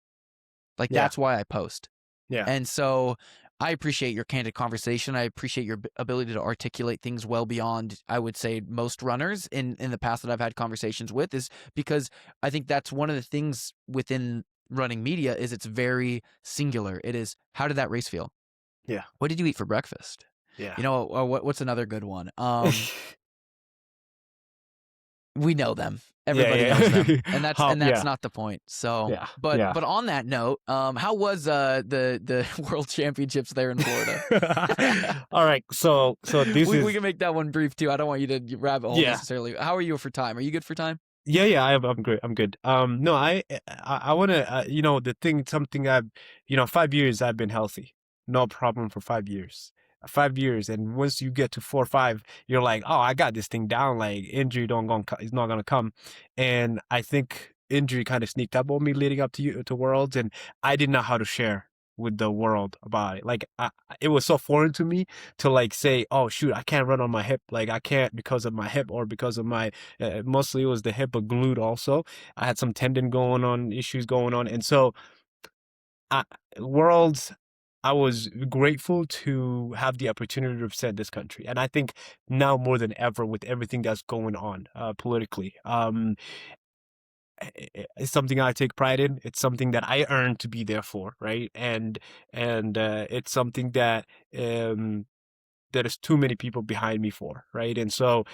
Like Yeah. that's why I post. Yeah. And so I appreciate your candid conversation. I appreciate your ability to articulate things well beyond, I would say, most runners in the past that I've had conversations with, is because I think that's one of the things within running media is it's very singular. It is, how did that race feel? Yeah. What did you eat for breakfast? Yeah. Or what's another good one? We know them. Everybody Yeah. knows them, and that's Yeah. not the point. So, Yeah. but Yeah. on that note, how was the World Championships there in Florida? All right. So this we is can make that one brief too. I don't want you to rabbit hole yeah. necessarily. How are you for time? Are you good for time? Yeah, I'm good. I'm good. No, I want to, the thing, something 5 years I've been healthy, no problem for 5 years, 5 years, and once you get to 4 or 5, you're like, oh, I got this thing down. Like injury don't gonna, it's not gonna come, and I think injury kind of sneaked up on me leading up to Worlds, and I didn't know how to share with the world about it. Like it was so foreign to me to like say, oh shoot, I can't run on my hip. Like I can't because of my hip or because of my mostly it was the hip, but glute also. I had some tendon issues going on. And so I, Worlds, I was grateful to have the opportunity to represent this country. And I think now more than ever with everything that's going on politically, it's something I take pride in. It's something that I earned to be there for, right? And it's something that there's too many people behind me for, right? And so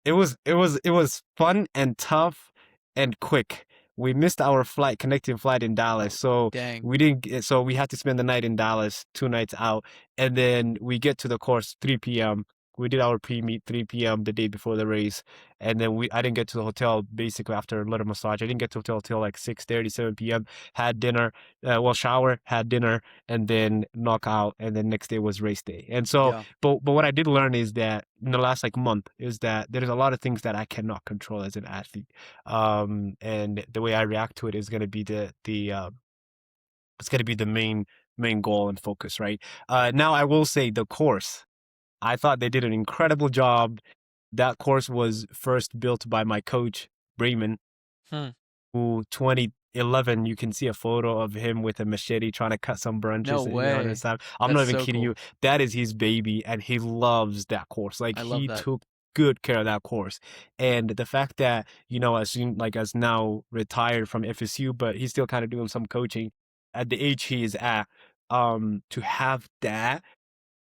it was fun and tough and quick. We missed our connecting flight in Dallas, so Dang. we didn't. So we had to spend the night in Dallas, 2 nights out, and then we get to the course 3 p.m. We did our pre-meet 3 p.m. the day before the race, and then I didn't get to the hotel basically after a little massage. I didn't get to the hotel till like 6:30, 7 p.m. Had dinner, shower, had dinner, and then knock out, and then next day was race day. And so, Yeah. but what I did learn is that in the last like month is that there's a lot of things that I cannot control as an athlete, and the way I react to it is going to be it's going to be the main goal and focus, right? Now I will say the course. I thought they did an incredible job. That course was first built by my coach, Bremen, who 2011, you can see a photo of him with a machete trying to cut some branches. No way. And stuff. I'm That's not even so kidding cool. you. That is his baby, and he loves that course. Like I love he that. took good care of that course. And the fact that, as now retired from FSU, but he's still kind of doing some coaching at the age he is at, to have that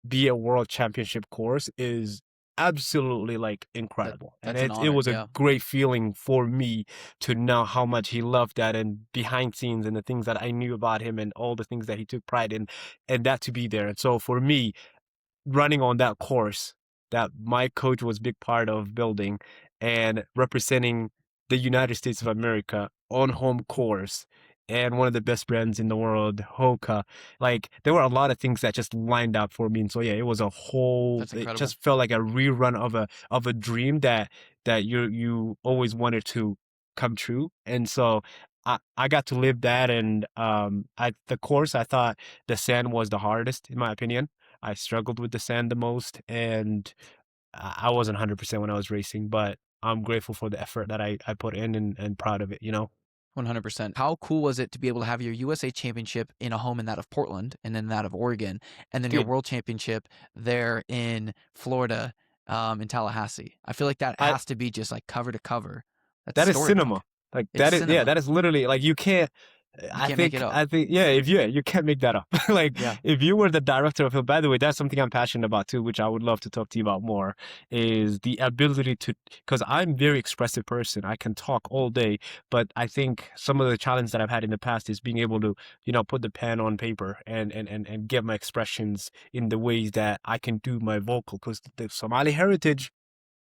be a world championship course is absolutely like incredible. And That's an it honor. was a Yeah. great feeling for me to know how much he loved that and behind scenes and the things that I knew about him and all the things that he took pride in, and that to be there. And so for me, running on that course that my coach was a big part of building and representing the United States of America on home course and one of the best brands in the world, Hoka. Like there were a lot of things that just lined up for me. And so yeah, it was That's it incredible. just felt like a rerun of a dream that you always wanted to come true. And so I got to live that, and at the course I thought the sand was the hardest in my opinion. I struggled with the sand the most, and I wasn't 100% when I was racing, but I'm grateful for the effort that I put in and proud of it, 100%. How cool was it to be able to have your USA championship in a home in that of Portland and in that of Oregon, and then your Dude, world championship there in Florida, in Tallahassee? I feel like that I has to be just like cover to cover. That's that is storybook. cinema. Like It's that is, yeah, cinema. that is literally like you can't. You can't make it up. Yeah, if you can't make that up. Like Yeah. if you were the director of film, by the way, that's something I'm passionate about too, which I would love to talk to you about more, is the ability to, because I'm a very expressive person. I can talk all day, but I think some of the challenge that I've had in the past is being able to, put the pen on paper and get my expressions in the ways that I can do my vocal, because the Somali heritage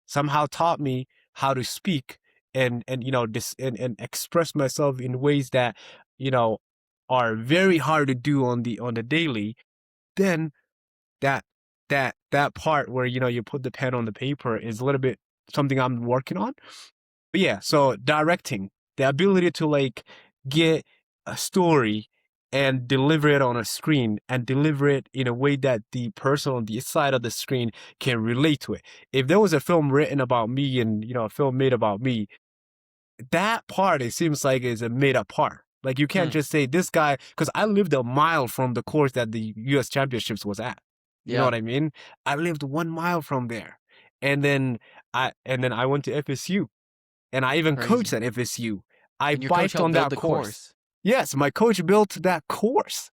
somehow taught me how to speak and this and express myself in ways that you know are very hard to do on the daily. Then that that part where you put the pen on the paper is a little bit something I'm working on. But yeah, so directing, the ability to like get a story and deliver it on a screen and deliver it in a way that the person on the side of the screen can relate to it. If there was a film written about me and, a film made about me, that part, it seems like, is a made up part. Like you can't just say this guy, because I lived a mile from the course that the US Championships was at. You know Yeah. what I mean? I lived 1 mile from there. And then I went to FSU. And I even coached Crazy. at FSU. I And your coach biked helped on build that the course. Yes, my coach built that course.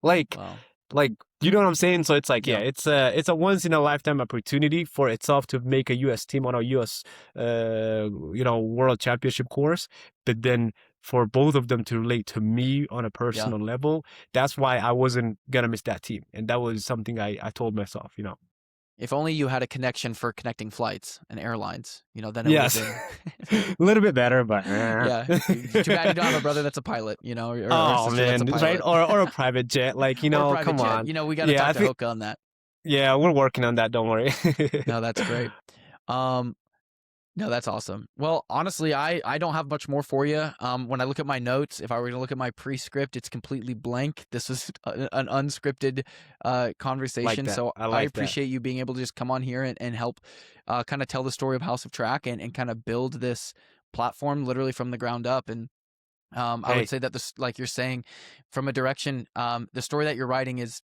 Like, Wow. like you know what I'm saying? So it's like, yeah, Yeah. it's a once in a lifetime opportunity for itself to make a US team on a US world championship course. But then for both of them to relate to me on a personal level, that's why I wasn't gonna miss that team. And that was something I told myself, If only you had a connection for connecting flights and airlines, then it would have Yes. been A little bit better, but yeah. Too bad you don't have a brother that's a pilot, or a Oh sister that's a man, pilot. right? Or a private jet, like Or a private come jet. on. We got to Yeah, talk I to think Hoka on that. yeah, we're working on that. Don't worry. No, that's great. No, that's awesome. Well, honestly, I don't have much more for you. When I look at my notes, if I were to look at my pre-script, it's completely blank. This was an unscripted conversation. Like that. So I I like that. appreciate you being able to just come on here and help kind of tell the story of House of Track and kind of build this platform literally from the ground up. And I would say that this, like you're saying, from a direction, the story that you're writing is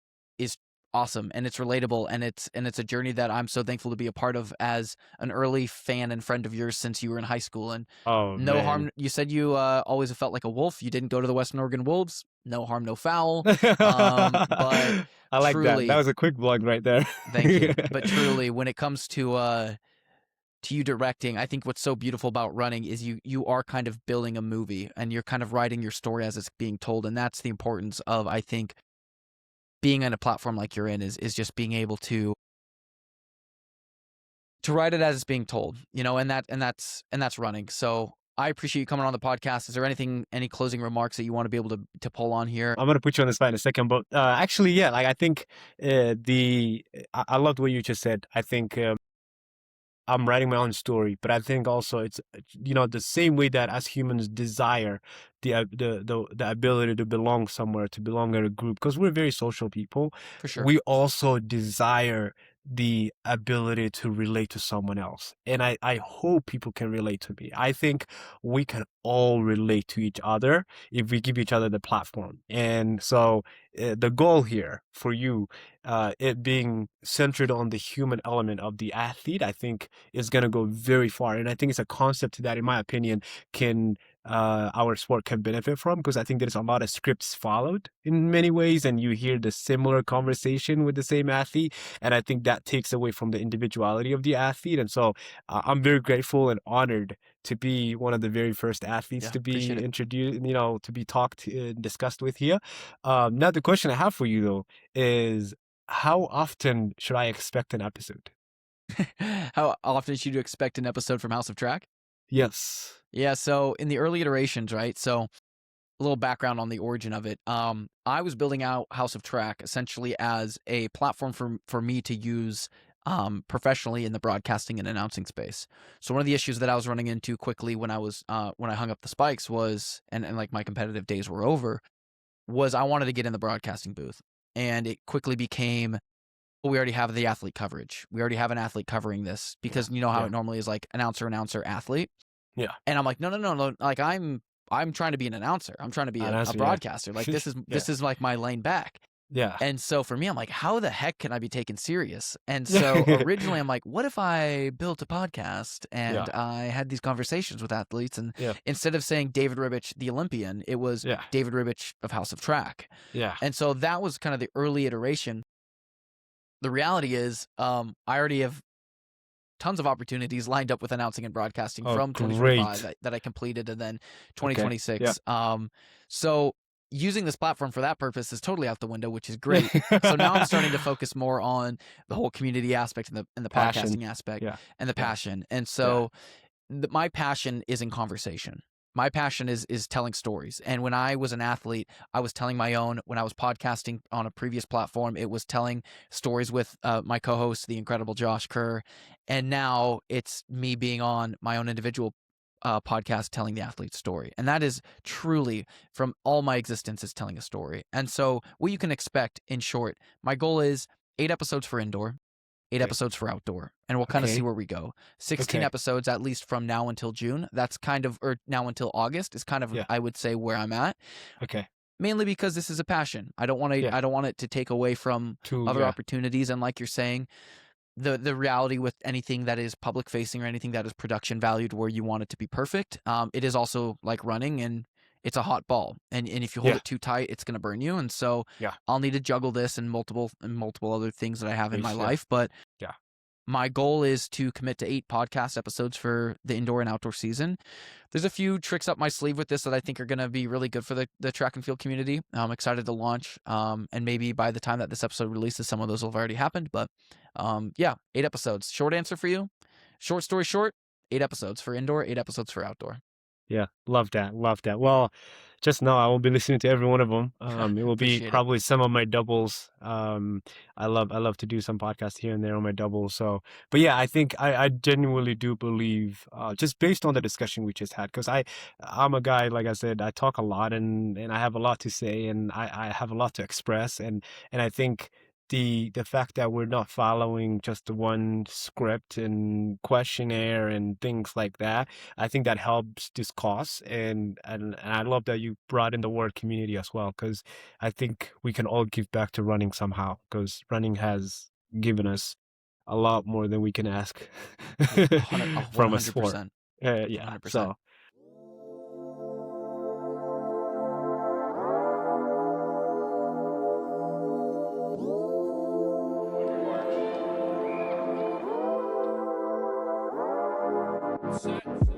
awesome and it's relatable and it's a journey that I'm so thankful to be a part of as an early fan and friend of yours since you were in high school. And Oh no man. harm. You said you always have felt like a wolf. You didn't go to the Western Oregon Wolves. No harm, no foul. But I like truly, that. That was a quick blog right there. thank you. But truly, when it comes to you directing, I think what's so beautiful about running is you are kind of building a movie and you're kind of writing your story as it's being told. And that's the importance of, I think, being on a platform like you're in is just being able to write it as it's being told, and that's running. So I appreciate you coming on the podcast. Is there any closing remarks that you want to be able to pull on here? I'm gonna put you on the spot in a second, but actually, yeah, like I think I loved what you just said. I think I'm writing my own story, but I think also it's the same way that as humans desire the ability to belong somewhere, to belong in a group, because we're very social people. For sure. We also desire the ability to relate to someone else, and I hope people can relate to me. I think we can all relate to each other if we give each other the platform. And so the goal here for you, it being centered on the human element of the athlete, I think is going to go very far. And I think it's a concept that, in my opinion, can our sport can benefit from, because I think there's a lot of scripts followed in many ways, and you hear the similar conversation with the same athlete, and I think that takes away from the individuality of the athlete. And so I'm very grateful and honored to be one of the very first athletes to be introduced, to be talked and discussed with here. Now the question I have for you though is, how often should I expect an episode? How often should you expect an episode from House of Track? Yes. Yeah, so in the early iterations, right? So a little background on the origin of it. I was building out House of Track essentially as a platform for me to use professionally in the broadcasting and announcing space. So one of the issues that I was running into quickly when I hung up the spikes was, and like my competitive days were over, was I wanted to get in the broadcasting booth. And it quickly became, we already have the athlete coverage. We already have an athlete covering this, because you know how it normally is, like announcer, athlete. Yeah. And I'm like, no. Like I'm trying to be an announcer. I'm trying to be a broadcaster. Like this is like my lane back. Yeah. And so for me, I'm like, how the heck can I be taken serious? And so originally I'm like, what if I built a podcast and Yeah. I had these conversations with athletes, and Yeah. instead of saying David Ribich, the Olympian, it was Yeah. David Ribich of House of Track. Yeah. And so that was kind of the early iteration. The reality is, I already have tons of opportunities lined up with announcing and broadcasting Oh, from 2025 great. that I completed, and then Okay. 2026. Yeah. So using this platform for that purpose is totally out the window, which is great. So now I'm starting to focus more on the whole community aspect and the Passion. podcasting aspect Yeah. and the Yeah. passion. And so my passion is in conversation. My passion is telling stories. And when I was an athlete, I was telling my own. When I was podcasting on a previous platform, it was telling stories with my co-host, the incredible Josh Kerr. And now it's me being on my own individual podcast telling the athlete's story. And that is truly, from all my existence, is telling a story. And so what you can expect, in short, my goal is 8 episodes for indoor, 8 Okay. episodes for outdoor, and we'll kind of see Okay. where we go. 16 Okay. episodes at least from now until June. That's kind of, or now until August is kind of, Yeah. I would say, where I'm at. Okay. Mainly because this is a passion. I don't want to. Yeah. I don't want it to take away from To other yeah. opportunities. And like you're saying, the reality with anything that is public facing or anything that is production valued, where you want it to be perfect, it is also like running, and it's a hot ball, and if you hold Yeah. it too tight, it's going to burn you. And so Yeah. I'll need to juggle this and multiple other things that I have in my Yeah. life. But Yeah. my goal is to commit to 8 podcast episodes for the indoor and outdoor season. There's a few tricks up my sleeve with this that I think are going to be really good for the track and field community. I'm excited to launch, and maybe by the time that this episode releases, some of those will have already happened. But yeah, 8 episodes. Short answer for you. Short story short, 8 episodes for indoor, 8 episodes for outdoor. Yeah, love that. Love that. Well, just know I will be listening to every one of them. It will be Appreciate it. probably some of my doubles. I love to do some podcasts here and there on my doubles. So, but yeah, I think I genuinely do believe, just based on the discussion we just had, because I'm a guy, like I said, I talk a lot and I have a lot to say and I have a lot to express, and I think the fact that we're not following just the one script and questionnaire and things like that, I think that helps this cause. And I love that you brought in the word community as well, because I think we can all give back to running somehow, because running has given us a lot more than we can ask from a sport. 100%. Yeah. 100%. So. Set.